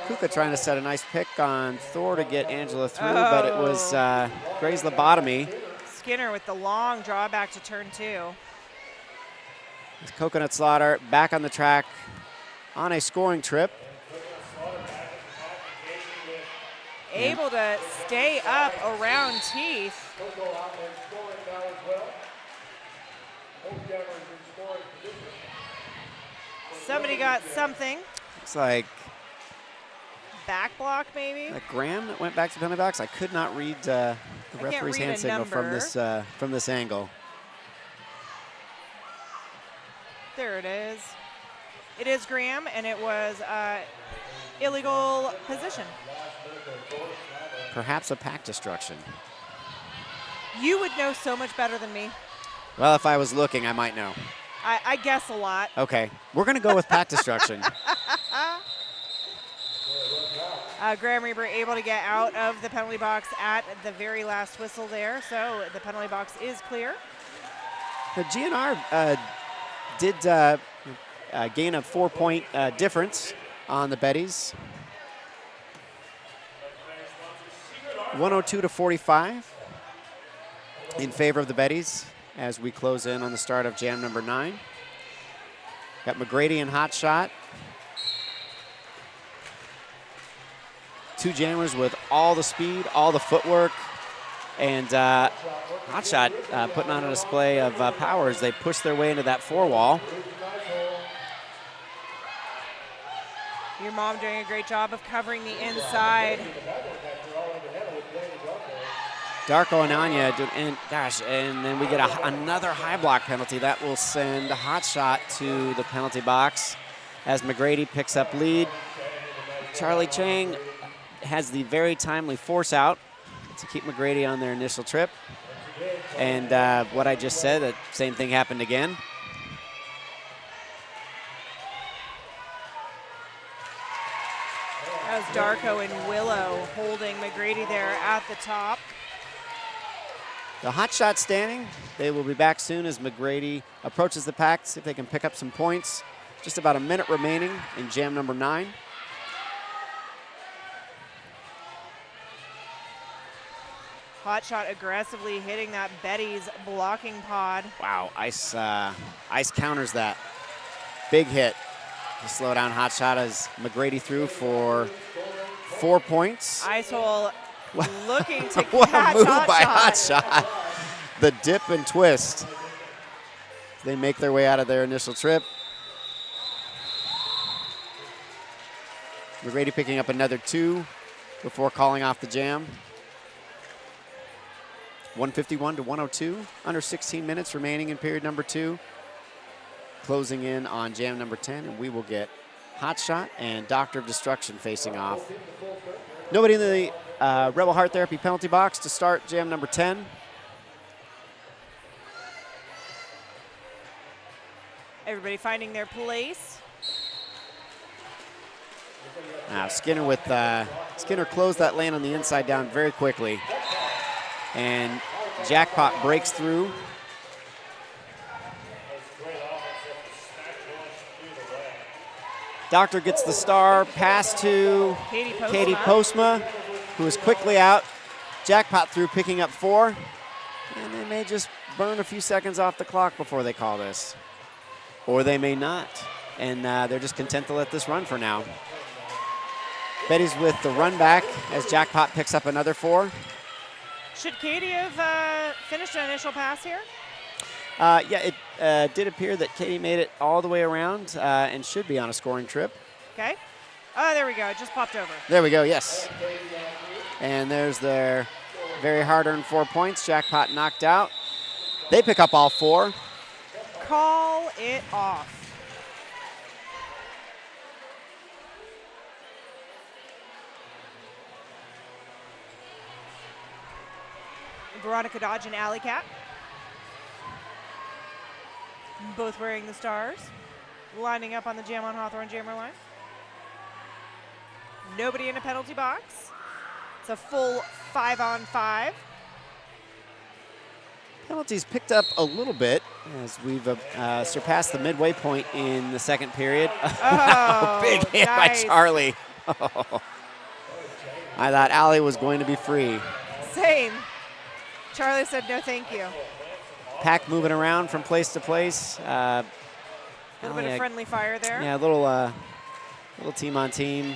[SPEAKER 5] Kuka trying to set a nice pick on Thor to get Angela through, but it was Gray's lobotomy.
[SPEAKER 4] Skinner with the long drawback to turn 2.
[SPEAKER 5] It's Coconut Slaughter back on the track on a scoring trip.
[SPEAKER 4] Able to stay up around Teeth. Somebody got something.
[SPEAKER 5] Looks like
[SPEAKER 4] Back block, maybe?
[SPEAKER 5] Graham that went back to the penalty box. I could not read the referee's
[SPEAKER 4] read
[SPEAKER 5] hand
[SPEAKER 4] a
[SPEAKER 5] signal
[SPEAKER 4] number.
[SPEAKER 5] from this angle.
[SPEAKER 4] There it is. It is Graham, and it was illegal position.
[SPEAKER 5] Perhaps a pack destruction.
[SPEAKER 4] You would know so much better than me.
[SPEAKER 5] Well, if I was looking, I might know.
[SPEAKER 4] I guess a lot.
[SPEAKER 5] Okay, we're going to go with pack destruction.
[SPEAKER 4] Graham Reber able to get out of the penalty box at the very last whistle there, so the penalty box is clear.
[SPEAKER 5] The GNR did gain a 4-point difference on the Betties. 102-45 in favor of the Betties as we close in on the start of jam number 9. Got McGrady and Hot Shot. 2 jammers with all the speed, all the footwork, and Hot Shot putting on a display of power as they push their way into that 4-wall.
[SPEAKER 4] Your mom doing a great job of covering the inside.
[SPEAKER 5] Darko and Anya, and then we get another high block penalty. That will send Hot Shot to the penalty box as McGrady picks up lead. Charlie Chang has the very timely force out to keep McGrady on their initial trip. And what I just said, that same thing happened again.
[SPEAKER 4] That was Darko and Willow holding McGrady there at the top.
[SPEAKER 5] The Hot Shot standing. They will be back soon as McGrady approaches the pack, see if they can pick up some points. Just about a minute remaining in jam number 9.
[SPEAKER 4] Hot Shot aggressively hitting that Betty's blocking pod.
[SPEAKER 5] Wow, Ice counters that. Big hit to slow down Hot Shot as McGrady threw for 4 points.
[SPEAKER 4] Ice Hole looking to
[SPEAKER 5] What
[SPEAKER 4] catch
[SPEAKER 5] a move
[SPEAKER 4] Hot
[SPEAKER 5] by
[SPEAKER 4] Shot.
[SPEAKER 5] Hot Shot. The dip and twist. They make their way out of their initial trip. McGrady picking up another 2 before calling off the jam. 151-102, under 16 minutes remaining in period number 2. Closing in on jam number 10, and we will get Hot Shot and Doctor of Destruction facing off. Nobody in the Rebel Heart Therapy penalty box to start jam number 10.
[SPEAKER 4] Everybody finding their place.
[SPEAKER 5] Now Skinner with Skinner closed that lane on the inside down very quickly, and Jackpot breaks through. Doctor gets the star, pass to Katie Postma, who is quickly out. Jackpot through, picking up 4, and they may just burn a few seconds off the clock before they call this, or they may not, and they're just content to let this run for now. Betty's with the run back as Jackpot picks up another 4.
[SPEAKER 4] Should Katie have finished an initial pass here?
[SPEAKER 5] Yeah, it did appear that Katie made it all the way around and should be on a scoring trip.
[SPEAKER 4] Okay. Oh, there we go. It just popped over.
[SPEAKER 5] There we go, yes. And there's their very hard-earned 4 points. Jackpot knocked out. They pick up all 4.
[SPEAKER 4] Call it off. Veronica Dodge and Alley Cat. Both wearing the stars. Lining up on the Jam on Hawthorne jammer line. Nobody in a penalty box. It's a full 5-on-5.
[SPEAKER 5] Penalties picked up a little bit as we've surpassed the midway point in the second period.
[SPEAKER 4] Oh,
[SPEAKER 5] big hit
[SPEAKER 4] nice.
[SPEAKER 5] by Charlie. I thought Allie was going to be free.
[SPEAKER 4] Same. Charlie said no thank you.
[SPEAKER 5] Pack moving around from place to place.
[SPEAKER 4] A little bit of friendly fire there.
[SPEAKER 5] Yeah, a little team-on-team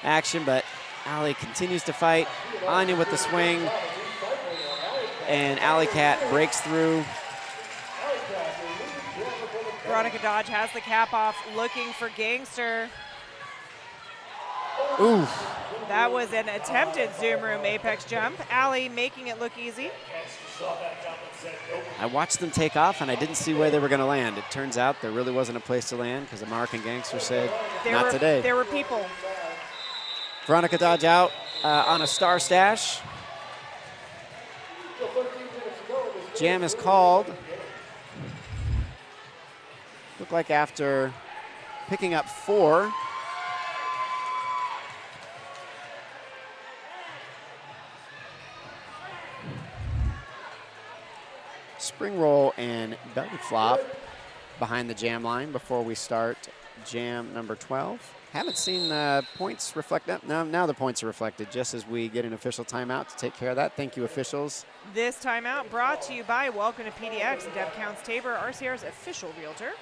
[SPEAKER 5] action, but Allie continues to fight. Anya with the swing. And Alley Cat breaks through.
[SPEAKER 4] Veronica Dodge has the cap off, looking for Gangster.
[SPEAKER 5] Ooh.
[SPEAKER 4] That was an attempted Zoom Room Apex jump. Allie making it look easy.
[SPEAKER 5] I watched them take off, and I didn't see where they were going to land. It turns out there really wasn't a place to land because American Gangster said, not today.
[SPEAKER 4] There were people.
[SPEAKER 5] Veronica Dodge out on a star stash. Jam is called. Looked like after picking up 4. Spring roll and belly flop behind the jam line before we start jam number 12. Haven't seen the points reflect up. Now the points are reflected just as we get an official timeout to take care of that. Thank you, officials.
[SPEAKER 4] This timeout brought to you by Welcome to PDX and Deb Counts Tabor, RCR's official realtor.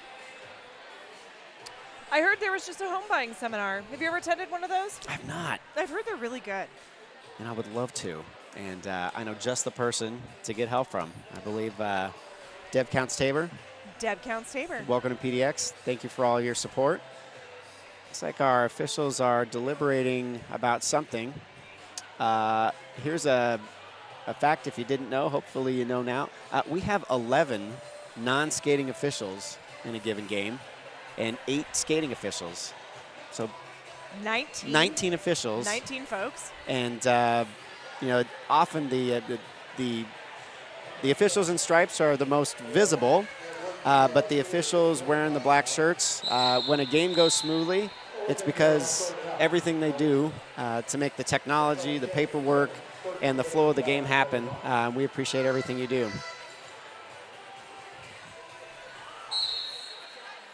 [SPEAKER 4] I heard there was just a home buying seminar. Have you ever attended one of those?
[SPEAKER 5] I've not.
[SPEAKER 4] I've heard they're really good.
[SPEAKER 5] And I would love to. And I know just the person to get help from. I believe Deb Counts Tabor.
[SPEAKER 4] Deb Counts Tabor.
[SPEAKER 5] Welcome to PDX. Thank you for all your support. Looks like our officials are deliberating about something. Here's a fact if you didn't know. Hopefully you know now. We have 11 non-skating officials in a given game and 8 skating officials. So 19 officials.
[SPEAKER 4] 19 folks.
[SPEAKER 5] And often the officials in stripes are the most visible, but the officials wearing the black shirts, when a game goes smoothly, it's because everything they do to make the technology, the paperwork, and the flow of the game happen. We appreciate everything you do.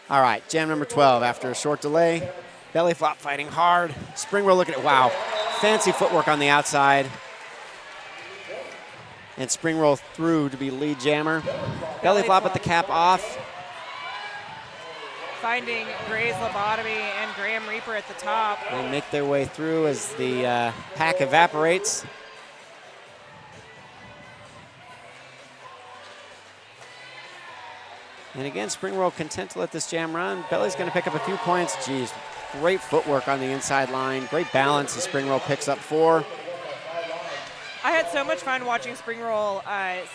[SPEAKER 5] All right, jam number 12 after a short delay. Belly flop fighting hard. Spring roll, look at it. Wow. Fancy footwork on the outside. And spring roll through to be lead jammer. Belly flop at the cap off.
[SPEAKER 4] Finding Gray's Lobotomy and Graham Reaper at the top.
[SPEAKER 5] They make their way through as the pack evaporates. And again, spring roll content to let this jam run. Belly's going to pick up a few points. Geez, great footwork on the inside line. Great balance as spring roll picks up 4.
[SPEAKER 4] I had so much fun watching Spring Roll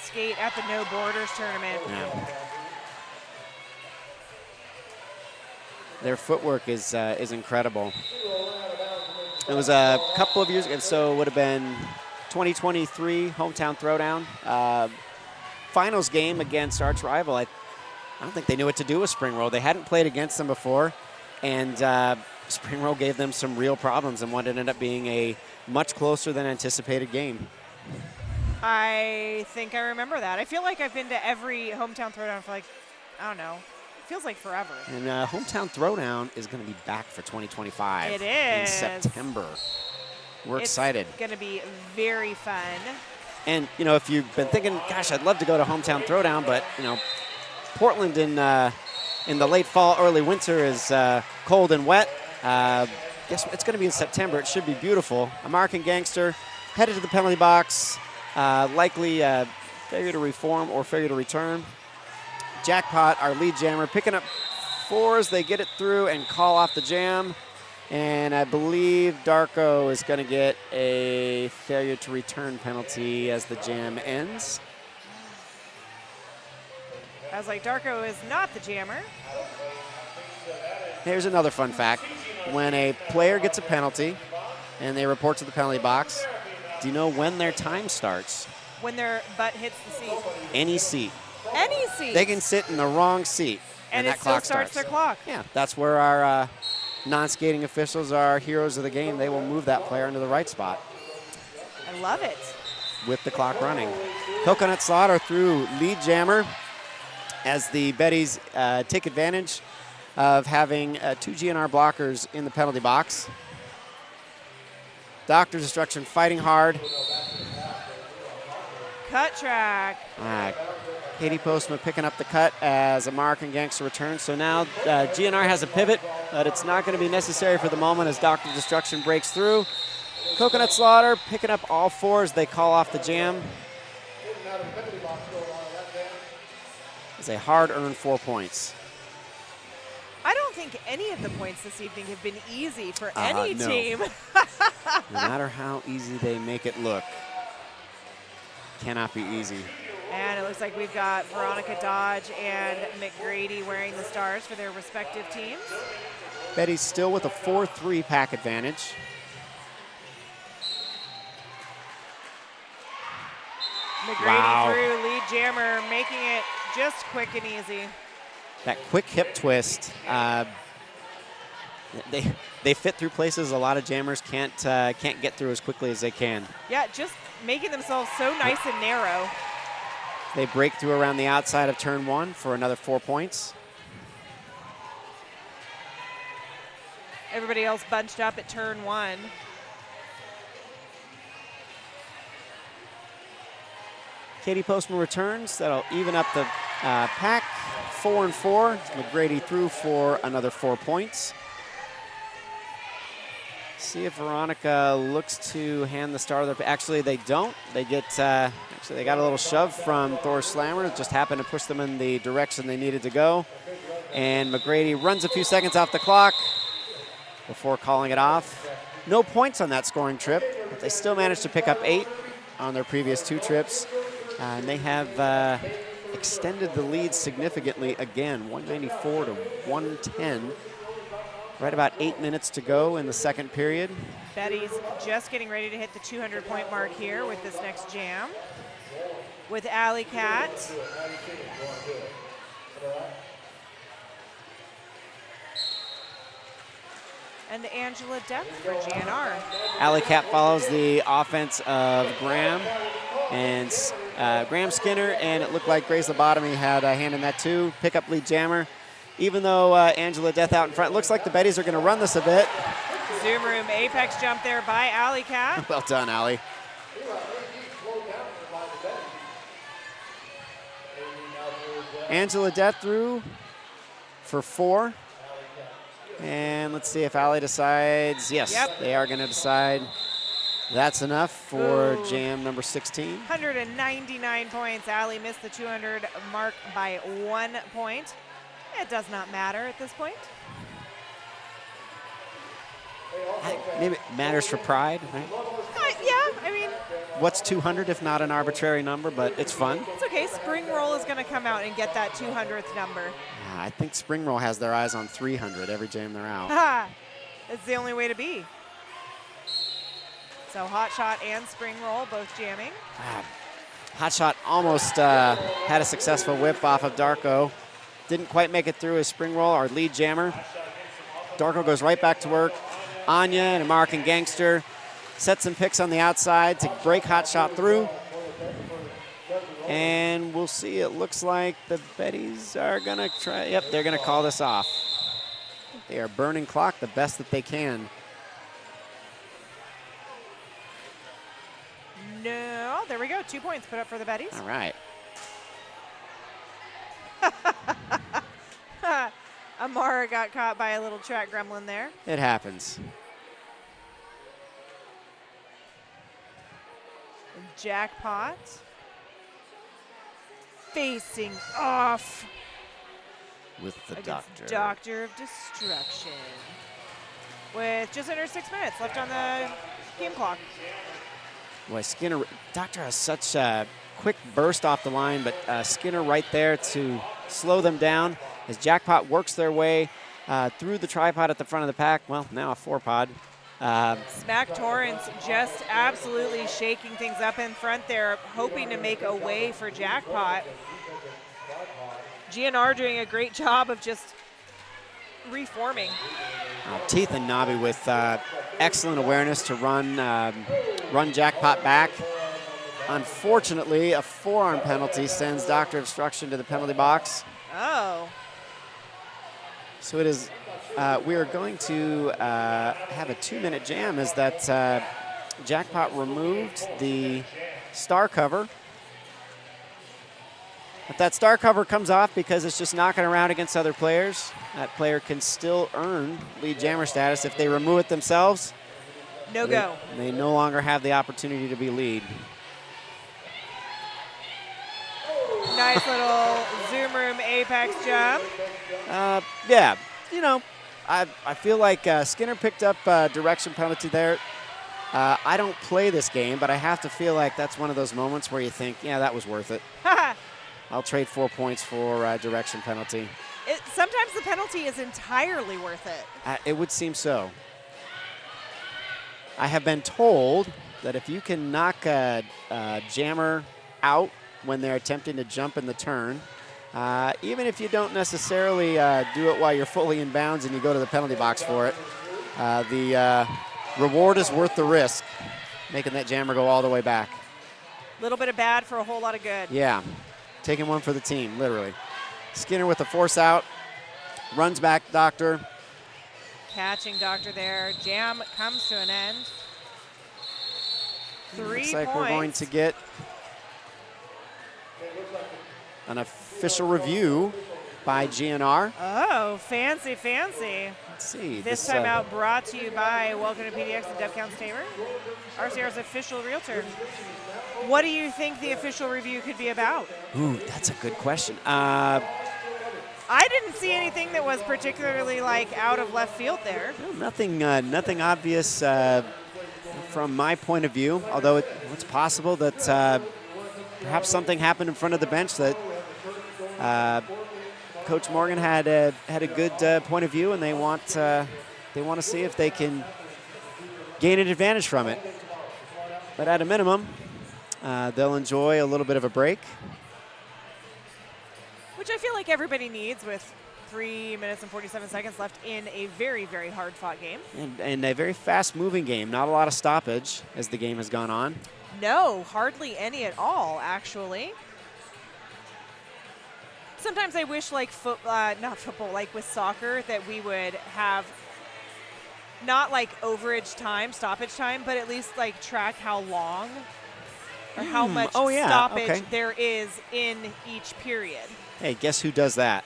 [SPEAKER 4] skate at the No Borders tournament.
[SPEAKER 5] Yeah. Their footwork is incredible. It was a couple of years ago, so it would have been 2023 Hometown Throwdown. Finals game against arch rival. I don't think they knew what to do with Spring Roll. They hadn't played against them before, and Spring Roll gave them some real problems in what ended up being a much closer than anticipated game.
[SPEAKER 4] I think I remember that. I feel like I've been to every Hometown Throwdown for I don't know. It feels like forever.
[SPEAKER 5] And Hometown Throwdown is going to be back for 2025.
[SPEAKER 4] It is.
[SPEAKER 5] In September. We're excited.
[SPEAKER 4] It's going to be very fun.
[SPEAKER 5] And, if you've been thinking, gosh, I'd love to go to Hometown Throwdown, but, Portland in the late fall, early winter is cold and wet. Guess it's going to be in September. It should be beautiful. American Gangster headed to the penalty box. Likely failure to reform or failure to return. Jackpot, our lead jammer, picking up 4s. They get it through and call off the jam. And I believe Darko is going to get a failure to return penalty as the jam ends.
[SPEAKER 4] I was like, Darko is not the jammer.
[SPEAKER 5] Here's another fun fact. When a player gets a penalty and they report to the penalty box, do you know when their time starts?
[SPEAKER 4] When their butt hits the seat.
[SPEAKER 5] Any seat.
[SPEAKER 4] Any seat.
[SPEAKER 5] They can sit in the wrong seat, and that
[SPEAKER 4] it still
[SPEAKER 5] clock
[SPEAKER 4] starts their clock.
[SPEAKER 5] Yeah, that's where our non-skating officials are heroes of the game. They will move that player into the right spot
[SPEAKER 4] I love it.
[SPEAKER 5] with the clock running. Coconut Slaughter through lead jammer as the Betties take advantage of having 2 GNR blockers in the penalty box. Dr. Destruction fighting hard.
[SPEAKER 4] Cut track.
[SPEAKER 5] Katie Postma picking up the cut as American Gangster returns. So now GNR has a pivot, but it's not going to be necessary for the moment as Dr. Destruction breaks through. Coconut Slaughter picking up all 4s. They call off the jam. It's a hard-earned 4 points.
[SPEAKER 4] I don't think any of the points this evening have been easy for any
[SPEAKER 5] no.
[SPEAKER 4] team.
[SPEAKER 5] No matter how easy they make it look, cannot be easy.
[SPEAKER 4] And it looks like we've got Veronica Dodge and McGrady wearing the stars for their respective teams.
[SPEAKER 5] Betty's still with a 4-3 pack advantage.
[SPEAKER 4] McGrady through lead jammer, making it just quick and easy.
[SPEAKER 5] That quick hip twist. They fit through places a lot of jammers can't get through as quickly as they can.
[SPEAKER 4] Yeah, just making themselves so nice and narrow.
[SPEAKER 5] They break through around the outside of turn 1 for another 4 points.
[SPEAKER 4] Everybody else bunched up at turn 1.
[SPEAKER 5] Katie Postman returns. That'll even up the pack. 4 and 4. McGrady through for another 4 points. See if Veronica looks to hand the star. Actually, they don't. They get. Actually, they got a little shove from Thor Slammer. It just happened to push them in the direction they needed to go. And McGrady runs a few seconds off the clock before calling it off. No points on that scoring trip, but they still managed to pick up 8 on their previous 2 trips. And they have extended the lead significantly again, 194 to 110. Right about 8 minutes to go in the second period.
[SPEAKER 4] Betty's just getting ready to hit the 200-point mark here with this next jam. With Alley Cat. And Angela Depp for GNR.
[SPEAKER 5] Alley Cat follows the offense of Graham and Graham Skinner, and it looked like Grace Lobotomy had a hand in that too. Pick up lead jammer. Even though Angela Death out in front, looks like the Betties are going to run this a bit.
[SPEAKER 4] Zoom room apex jump there by Alley Cat.
[SPEAKER 5] Well done, Alley. Angela Death through for 4. And let's see if Alley decides. Yes, they are going to decide. That's enough for jam number 16.
[SPEAKER 4] 199 points. Alley missed the 200 mark by 1 point. It does not matter at this point.
[SPEAKER 5] Maybe it matters for pride, right?
[SPEAKER 4] Yeah, I mean.
[SPEAKER 5] What's 200 if not an arbitrary number, but it's fun.
[SPEAKER 4] It's okay. Spring Roll is going to come out and get that 200th number.
[SPEAKER 5] I think Spring Roll has their eyes on 300 every jam they're out.
[SPEAKER 4] Ha! It's the only way to be. So Hot Shot and Spring Roll both jamming.
[SPEAKER 5] Hot Shot almost had a successful whip off of Darko. Didn't quite make it through his Spring Roll, our lead jammer. Darko goes right back to work. Anya and American Gangster set some picks on the outside to break Hot Shot through. And we'll see, it looks like the Betties are gonna try, yep, they're gonna call this off. They are burning clock the best that they can.
[SPEAKER 4] No, there we go. 2 points put up for the Betties.
[SPEAKER 5] All right.
[SPEAKER 4] Amara got caught by a little track gremlin there.
[SPEAKER 5] It happens.
[SPEAKER 4] Jackpot. Facing off
[SPEAKER 5] with the
[SPEAKER 4] against Doctor of Destruction. With just under 6 minutes left on the game clock.
[SPEAKER 5] Boy, Skinner, Doctor has such a quick burst off the line, but Skinner right there to slow them down as Jackpot works their way through the tripod at the front of the pack. Well, now a 4-pod.
[SPEAKER 4] Smack Torrance just absolutely shaking things up in front there, hoping to make a way for Jackpot. GNR doing a great job of just reforming.
[SPEAKER 5] Teeth and Nobby with excellent awareness to run Jackpot back. Unfortunately, a forearm penalty sends Doctor of Destruction to the penalty box.
[SPEAKER 4] Oh.
[SPEAKER 5] So it is, we are going to have a 2-minute jam as that Jackpot removed the star cover. If that star cover comes off because it's just knocking around against other players, that player can still earn lead jammer status. If they remove it themselves,
[SPEAKER 4] no go.
[SPEAKER 5] They no longer have the opportunity to be lead.
[SPEAKER 4] Nice little zoom room apex jump.
[SPEAKER 5] Yeah, you know, I feel like Skinner picked up a direction penalty there. I don't play this game, but I have to feel like that's one of those moments where you think, yeah, that was worth it. I'll trade 4 points for direction penalty.
[SPEAKER 4] Sometimes the penalty is entirely worth it.
[SPEAKER 5] It would seem so. I have been told that if you can knock a jammer out when they're attempting to jump in the turn, even if you don't necessarily do it while you're fully in bounds and you go to the penalty box for it, the reward is worth the risk, making that jammer go all the way back.
[SPEAKER 4] A little bit of bad for a whole lot of good.
[SPEAKER 5] Yeah, taking one for the team, literally. Skinner with the force out, runs back Doctor.
[SPEAKER 4] Catching Doctor there. Jam comes to an end. 3
[SPEAKER 5] Looks
[SPEAKER 4] points.
[SPEAKER 5] like we're going to get an official review by GNR.
[SPEAKER 4] Oh, fancy, fancy.
[SPEAKER 5] Let's see.
[SPEAKER 4] This time out brought to you by Welcome to PDX and Dub Counts Tamer, RCR's official realtor. What do you think the official review could be about?
[SPEAKER 5] Ooh, that's a good question.
[SPEAKER 4] I didn't see anything that was particularly like out of left field there.
[SPEAKER 5] Well, nothing obvious from my point of view, although it's possible that perhaps something happened in front of the bench that Coach Morgan had a good point of view, and they want to see if they can gain an advantage from it. But at a minimum, they'll enjoy a little bit of a break.
[SPEAKER 4] Which I feel like everybody needs with 3 minutes and 47 seconds left in a very, very hard-fought game.
[SPEAKER 5] And a very fast-moving game. Not a lot of stoppage as the game has gone on.
[SPEAKER 4] No, hardly any at all, actually. Sometimes I wish, like, not football, like with soccer, that we would have not like overage time, stoppage time, but at least like track how long or how much stoppage there is in each period.
[SPEAKER 5] Hey, guess who does that?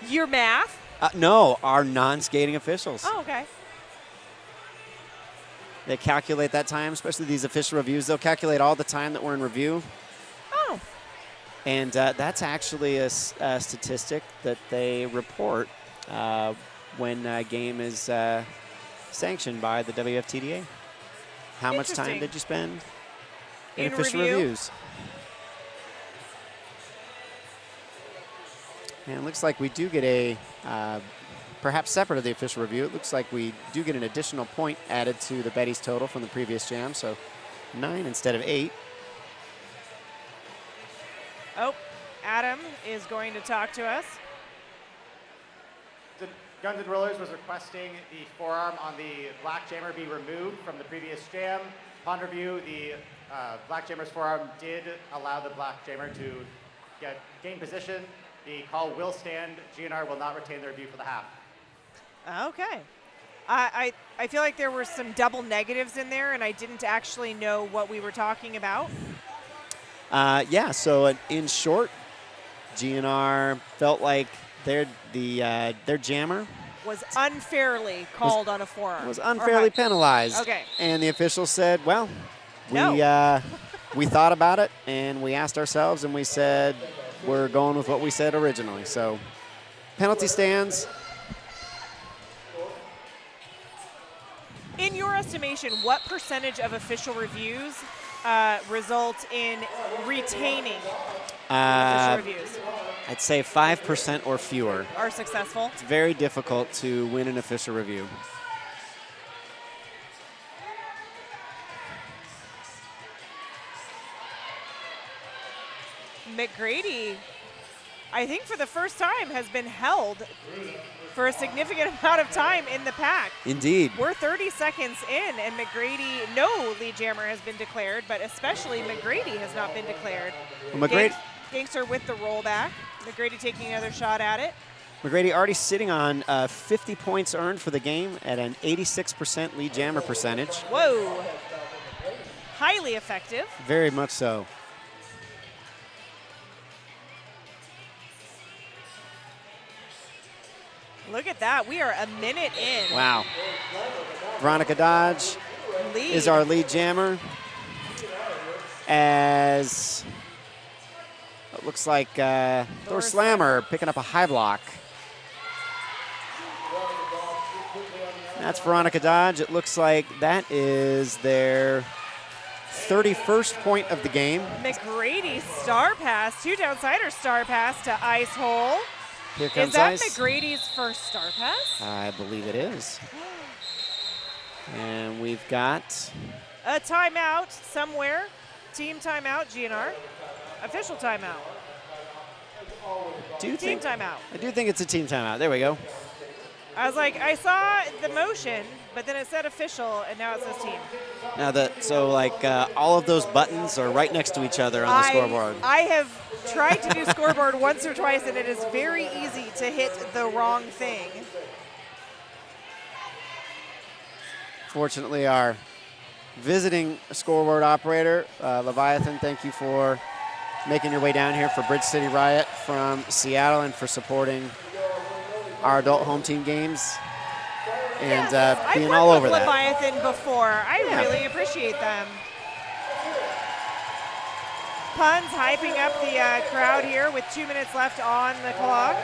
[SPEAKER 4] Your math?
[SPEAKER 5] No, our non-skating officials.
[SPEAKER 4] Oh, okay.
[SPEAKER 5] They calculate that time, especially these official reviews. They'll calculate all the time that we're in review.
[SPEAKER 4] Oh.
[SPEAKER 5] And that's actually a statistic that they report when a game is sanctioned by the WFTDA. How much time did you spend in official reviews? And it looks like we do get a, perhaps separate of the official review, it looks like we do get an additional point added to the Betties total from the previous jam, so 9 instead of 8.
[SPEAKER 4] Oh, Adam is going to talk to us.
[SPEAKER 7] The Guns and Rollers was requesting the forearm on the black jammer be removed from the previous jam. Upon review, the black jammer's forearm did allow the black jammer to gain position. The call will stand. GNR will not retain the review for the half.
[SPEAKER 4] Okay. I feel like there were some double negatives in there, and I didn't actually know what we were talking about.
[SPEAKER 5] Yeah, so in short, GNR felt like their jammer
[SPEAKER 4] was unfairly called on a forearm.
[SPEAKER 5] Was unfairly penalized.
[SPEAKER 4] Okay.
[SPEAKER 5] And the official said, well, we thought about it, and we asked ourselves, and we said, we're going with what we said originally. So penalty stands.
[SPEAKER 4] In your estimation, what percentage of official reviews result in retaining official reviews?
[SPEAKER 5] I'd say 5% or fewer.
[SPEAKER 4] Are successful?
[SPEAKER 5] It's very difficult to win an official review.
[SPEAKER 4] McGrady, I think for the first time, has been held for a significant amount of time in the pack.
[SPEAKER 5] Indeed.
[SPEAKER 4] We're 30 seconds in, and McGrady, no lead jammer has been declared, but especially McGrady has not been declared.
[SPEAKER 5] Well, McGrady,
[SPEAKER 4] Gangster with the rollback. McGrady taking another shot at it.
[SPEAKER 5] McGrady already sitting on 50 points earned for the game at an 86% lead jammer percentage.
[SPEAKER 4] Whoa. Highly effective.
[SPEAKER 5] Very much so.
[SPEAKER 4] Look at that. We are a minute in.
[SPEAKER 5] Wow. Veronica Dodge is our lead jammer. As it looks like Thor Slammer picking up a high block. That's Veronica Dodge. It looks like that is their 31st point of the game.
[SPEAKER 4] McGrady star pass, two downsider star pass to ice hole.
[SPEAKER 5] Here comes
[SPEAKER 4] Is that
[SPEAKER 5] ice.
[SPEAKER 4] McGrady's first star pass?
[SPEAKER 5] I believe it is. And we've got
[SPEAKER 4] A timeout somewhere. Team timeout, GNR. Official timeout. Team timeout.
[SPEAKER 5] I do think it's a team timeout. There we go.
[SPEAKER 4] I was like, I saw the motion, but then it said official, and now it says team.
[SPEAKER 5] Now all of those buttons are right next to each other on the scoreboard.
[SPEAKER 4] I have tried to do scoreboard once or twice, and it is very easy to hit the wrong thing.
[SPEAKER 5] Fortunately, our visiting scoreboard operator, Leviathan, thank you for making your way down here for Bridge City Riot from Seattle and for supporting our adult home team games and being all over that.
[SPEAKER 4] I've worked with Leviathan before. I really appreciate them. Puns hyping up the crowd here with 2 minutes left on the clock.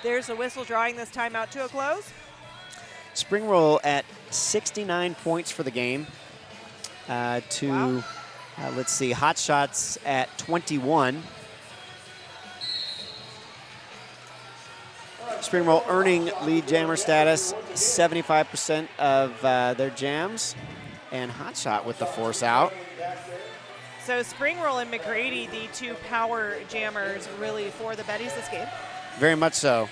[SPEAKER 4] There's a whistle drawing this timeout to a close.
[SPEAKER 5] Spring Roll at 69 points for the game. Let's see, Hot Shots at 21. Spring Roll earning lead jammer status, 75% of their jams, and Hot Shot with the force out.
[SPEAKER 4] So Spring Roll and McGrady, the two power jammers really for the Betties this game.
[SPEAKER 5] Very much so.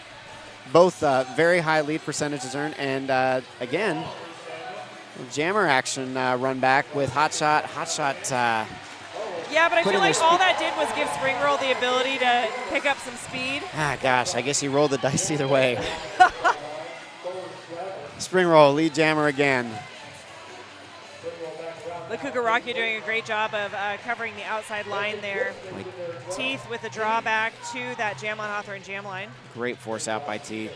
[SPEAKER 5] Both very high lead percentages earned, and again, jammer action run back with Hot Shot. Hot Shot.
[SPEAKER 4] Yeah, but I feel like all that did was give Spring Roll the ability to pick up some speed.
[SPEAKER 5] Ah, gosh, I guess he rolled the dice either way. Spring Roll, lead jammer again.
[SPEAKER 4] The Kugaraki doing a great job of covering the outside line there. Teeth with a drawback to that jam on Hawthorne jam line.
[SPEAKER 5] Great force out by Teeth.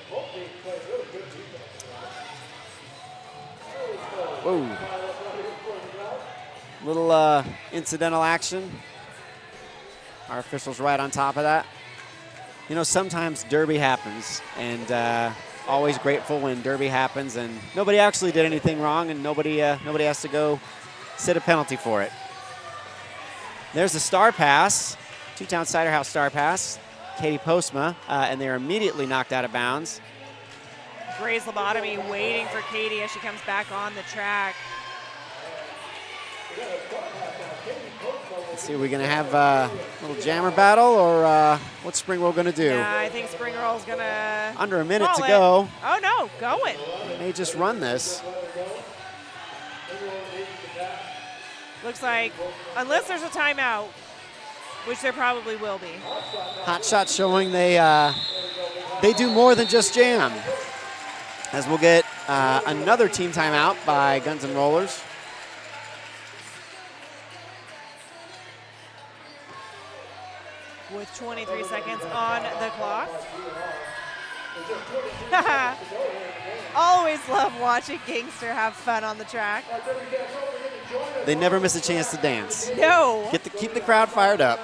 [SPEAKER 5] Whoa. Little incidental action. Our officials right on top of that. You know, sometimes derby happens, and always grateful when derby happens, and nobody actually did anything wrong, and nobody has to go sit a penalty for it. There's the star pass, Two-Town Cider House star pass, Katie Postma, and they're immediately knocked out of bounds.
[SPEAKER 4] Gray's lobotomy waiting for Katie as she comes back on the track.
[SPEAKER 5] Let's see, are we going to have a little jammer battle, or what's Spring Roll going to do?
[SPEAKER 4] Yeah, I think Spring Roll's going to
[SPEAKER 5] Under a minute to go.
[SPEAKER 4] Oh, no, going.
[SPEAKER 5] They may just run this.
[SPEAKER 4] Looks like, unless there's a timeout, which there probably will be.
[SPEAKER 5] Hot Shot showing they do more than just jam. As we'll get another team timeout by Guns N' Rollers.
[SPEAKER 4] with 23 seconds on the clock. Always love watching Gangster have fun on the track.
[SPEAKER 5] They never miss a chance to dance.
[SPEAKER 4] No.
[SPEAKER 5] Keep the crowd fired up.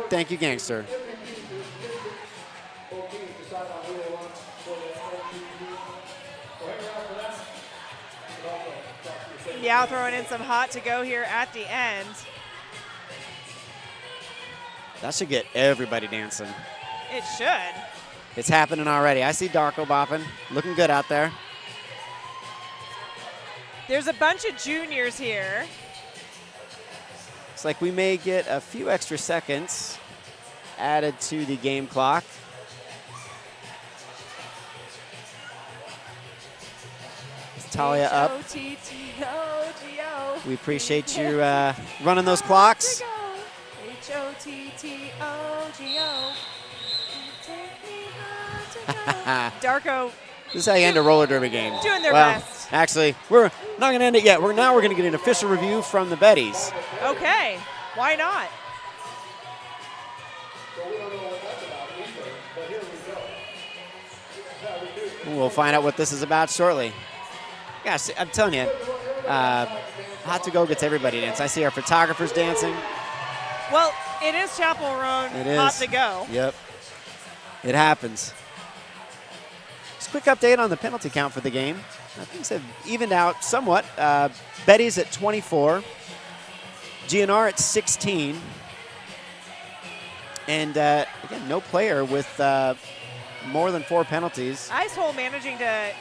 [SPEAKER 5] Thank you, Gangster.
[SPEAKER 4] Yeah, throwing in some hot to go here at the end.
[SPEAKER 5] That should get everybody dancing.
[SPEAKER 4] It should.
[SPEAKER 5] It's happening already. I see Darko bopping. Looking good out there.
[SPEAKER 4] There's a bunch of juniors here.
[SPEAKER 5] Looks like we may get a few extra seconds added to the game clock. Talia up.
[SPEAKER 4] H-O-T-T-O-G-O.
[SPEAKER 5] We appreciate you running those clocks.
[SPEAKER 4] H-O-T-T-O-G-O. Take me home to go. Darko.
[SPEAKER 5] This is how you end a roller derby game.
[SPEAKER 4] Doing their best.
[SPEAKER 5] Actually, we're not going to end it yet. We're going to get an official review from the Betties.
[SPEAKER 4] Okay, why not?
[SPEAKER 5] We'll find out what this is about shortly. Gosh, I'm telling you, Hot to Go gets everybody dancing. I see our photographers dancing.
[SPEAKER 4] Well, it is Chapel Roan Hot to Go.
[SPEAKER 5] Yep, it happens. Just a quick update on the penalty count for the game. Things have evened out somewhat. Betty's at 24, GNR at 16, and again, no player with more than 4 penalties.
[SPEAKER 4] Icehole managing to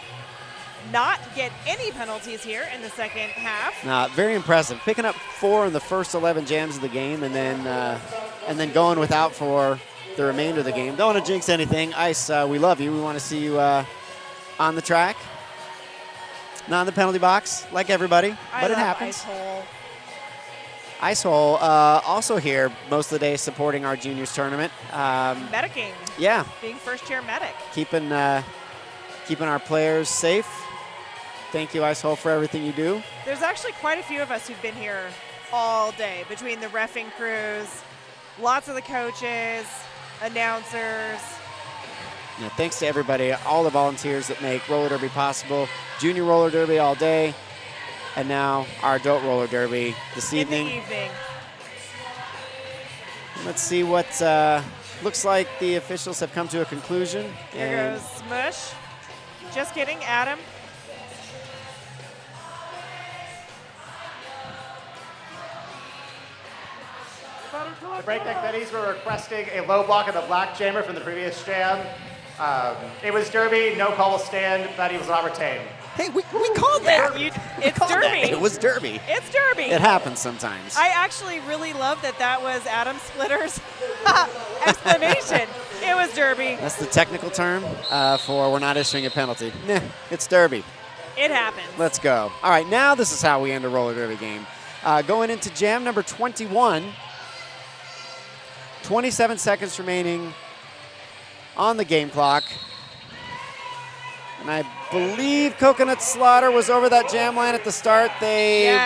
[SPEAKER 4] not get any penalties here in the second half.
[SPEAKER 5] Very impressive. Picking up 4 in the first 11 jams of the game, and then going without for the remainder of the game. Don't want to jinx anything. Ice, we love you. We want to see you on the track. Not in the penalty box, like everybody, but it happens. Icehole also here most of the day supporting our juniors tournament.
[SPEAKER 4] Medicing.
[SPEAKER 5] Yeah.
[SPEAKER 4] Being first chair medic.
[SPEAKER 5] Keeping our players safe. Thank you, Icehole, for everything you do.
[SPEAKER 4] There's actually quite a few of us who've been here all day, between the reffing crews, lots of the coaches, announcers.
[SPEAKER 5] Yeah, thanks to everybody, all the volunteers that make roller derby possible. Junior roller derby all day, and now our adult roller derby this evening.
[SPEAKER 4] In the evening.
[SPEAKER 5] Let's see what looks like the officials have come to a conclusion.
[SPEAKER 4] There goes Smush. Just kidding, Adam.
[SPEAKER 7] The Breakneck Betties were requesting a low block of the black jammer from the previous jam. It was derby, no call will stand. Betty was not retained.
[SPEAKER 5] Hey, we called that.
[SPEAKER 4] It's derby.
[SPEAKER 5] It was derby.
[SPEAKER 4] It's derby.
[SPEAKER 5] It happens sometimes.
[SPEAKER 4] I actually really love that was Adam Splitter's explanation. It was derby.
[SPEAKER 5] That's the technical term for we're not issuing a penalty. Nah, it's derby.
[SPEAKER 4] It happens.
[SPEAKER 5] Let's go. All right, now this is how we end a roller derby game. Going into jam number 21, 27 seconds remaining on the game clock. And I believe Coconut Slaughter was over that jam line at the start. They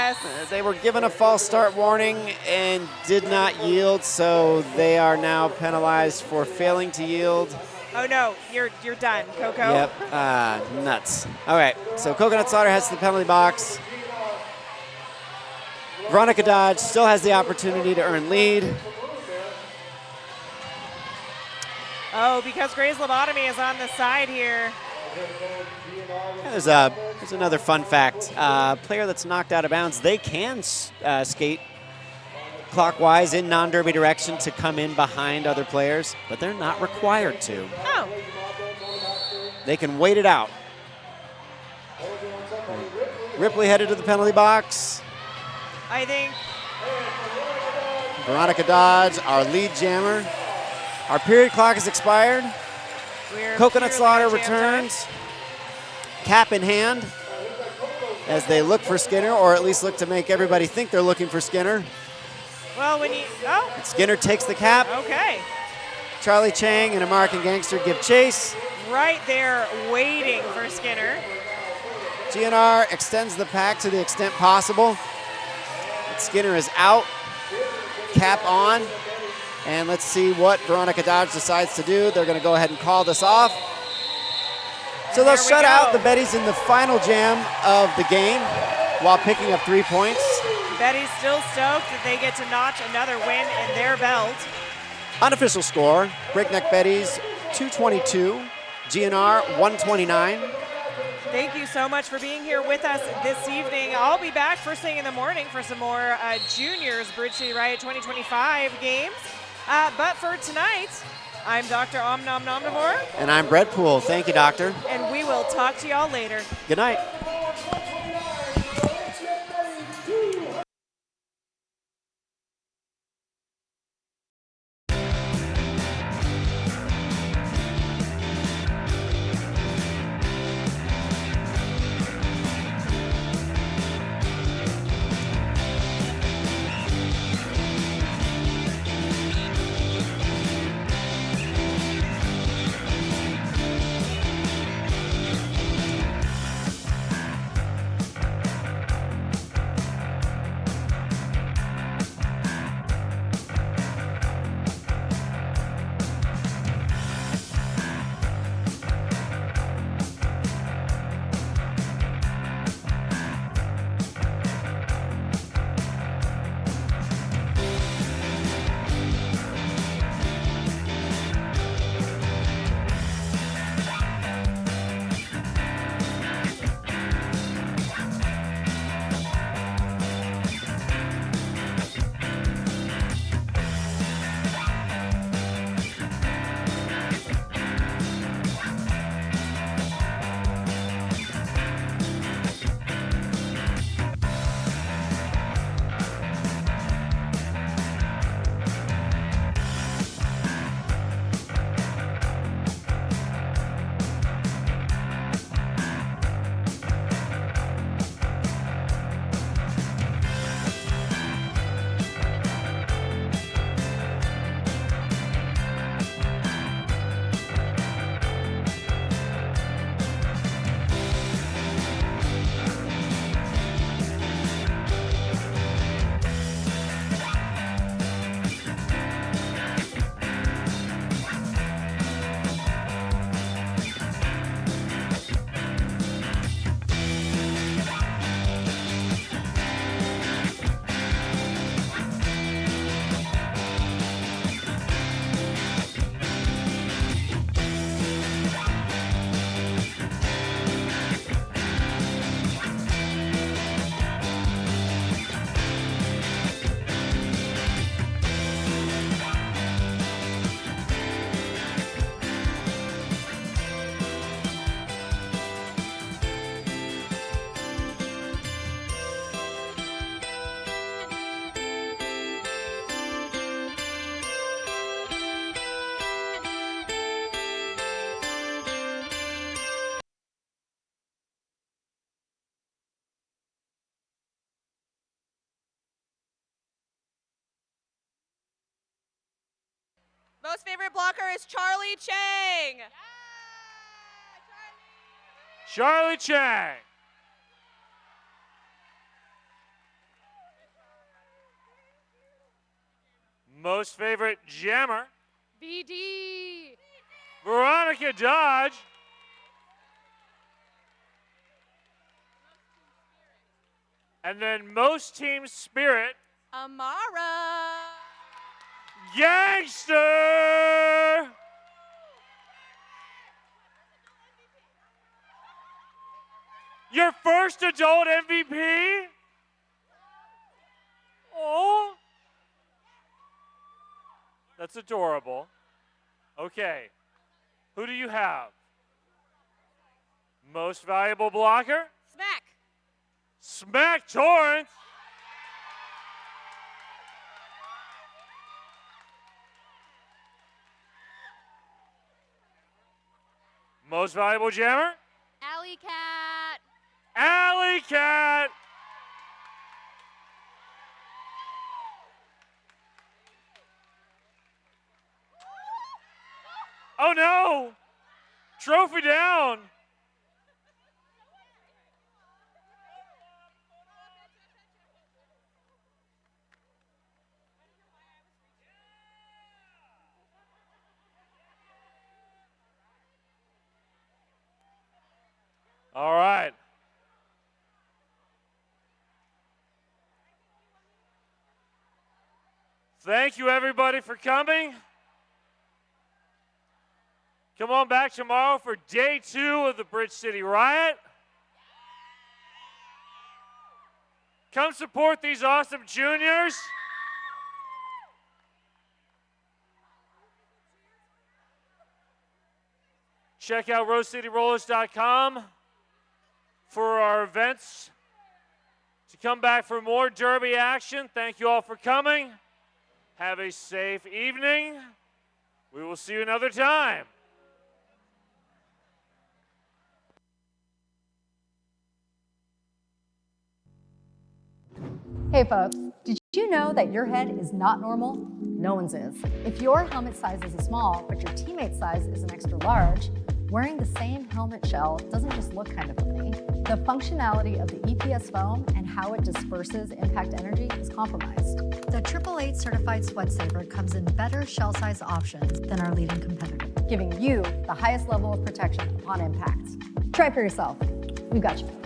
[SPEAKER 5] were given a false start warning and did not yield, so they are now penalized for failing to yield.
[SPEAKER 4] Oh no, you're done, Coco.
[SPEAKER 5] Yep, nuts. All right, so Coconut Slaughter heads to the penalty box. Veronica Dodge still has the opportunity to earn lead.
[SPEAKER 4] Oh, because Gray's Lobotomy is on the side here.
[SPEAKER 5] There's another fun fact. Player that's knocked out of bounds, they can skate clockwise in non-derby direction to come in behind other players, but they're not required to.
[SPEAKER 4] Oh.
[SPEAKER 5] They can wait it out. Ripley headed to the penalty box.
[SPEAKER 4] I think
[SPEAKER 5] Veronica Dodge, our lead jammer. Our period clock has expired. Coconut Slaughter returns, cap in hand, as they look for Skinner, or at least look to make everybody think they're looking for Skinner.
[SPEAKER 4] Well,
[SPEAKER 5] Skinner takes the cap.
[SPEAKER 4] Okay.
[SPEAKER 5] Charlie Chang and American Gangster give chase.
[SPEAKER 4] Right there waiting for Skinner.
[SPEAKER 5] GNR extends the pack to the extent possible. But Skinner is out, cap on. And let's see what Veronica Dodge decides to do. They're going to go ahead and call this off. So they'll shut out the Betties in the final jam of the game while picking up 3 points.
[SPEAKER 4] Betty's still stoked that they get to notch another win in their belt.
[SPEAKER 5] Unofficial score, Breakneck Betties 222, GNR 129.
[SPEAKER 4] Thank you so much for being here with us this evening. I'll be back first thing in the morning for some more juniors Bridge City Riot 2025 games. But for tonight, I'm Dr. Omnomnomnivore.
[SPEAKER 5] And I'm Brett Poole. Thank you, Doctor.
[SPEAKER 4] And we will talk to y'all later.
[SPEAKER 5] Good night.
[SPEAKER 8] Most favorite blocker is Charlie Chang. Yeah,
[SPEAKER 2] Charlie Chang. Most favorite jammer,
[SPEAKER 8] BD.
[SPEAKER 2] Veronica Dodge. And then most team spirit,
[SPEAKER 8] Amara.
[SPEAKER 2] Gangster. Your first adult MVP? Oh. That's adorable. Okay. Who do you have? Most valuable blocker?
[SPEAKER 8] Smack.
[SPEAKER 2] Smack Torrance. Most valuable jammer?
[SPEAKER 8] Alley Cat.
[SPEAKER 2] Alley Cat. Oh no! Trophy down. All right. Thank you, everybody, for coming. Come on back tomorrow for day 2 of the Bridge City Riot. Come support these awesome juniors. Check out rosecityrollers.com for our events. To come back for more Derby action, thank you all for coming. Have a safe evening. We will see you another time.
[SPEAKER 6] Hey folks, did you know that your head is not normal? No one's is. If your helmet size is a small, but your teammate's size is an extra large, wearing the same helmet shell doesn't just look kind of funny. The functionality of the EPS foam and how it disperses impact energy is compromised.
[SPEAKER 9] The 888 certified sweat saver comes in better shell size options than our leading competitor,
[SPEAKER 6] giving you the highest level of protection upon impact. Try for yourself. We've got you.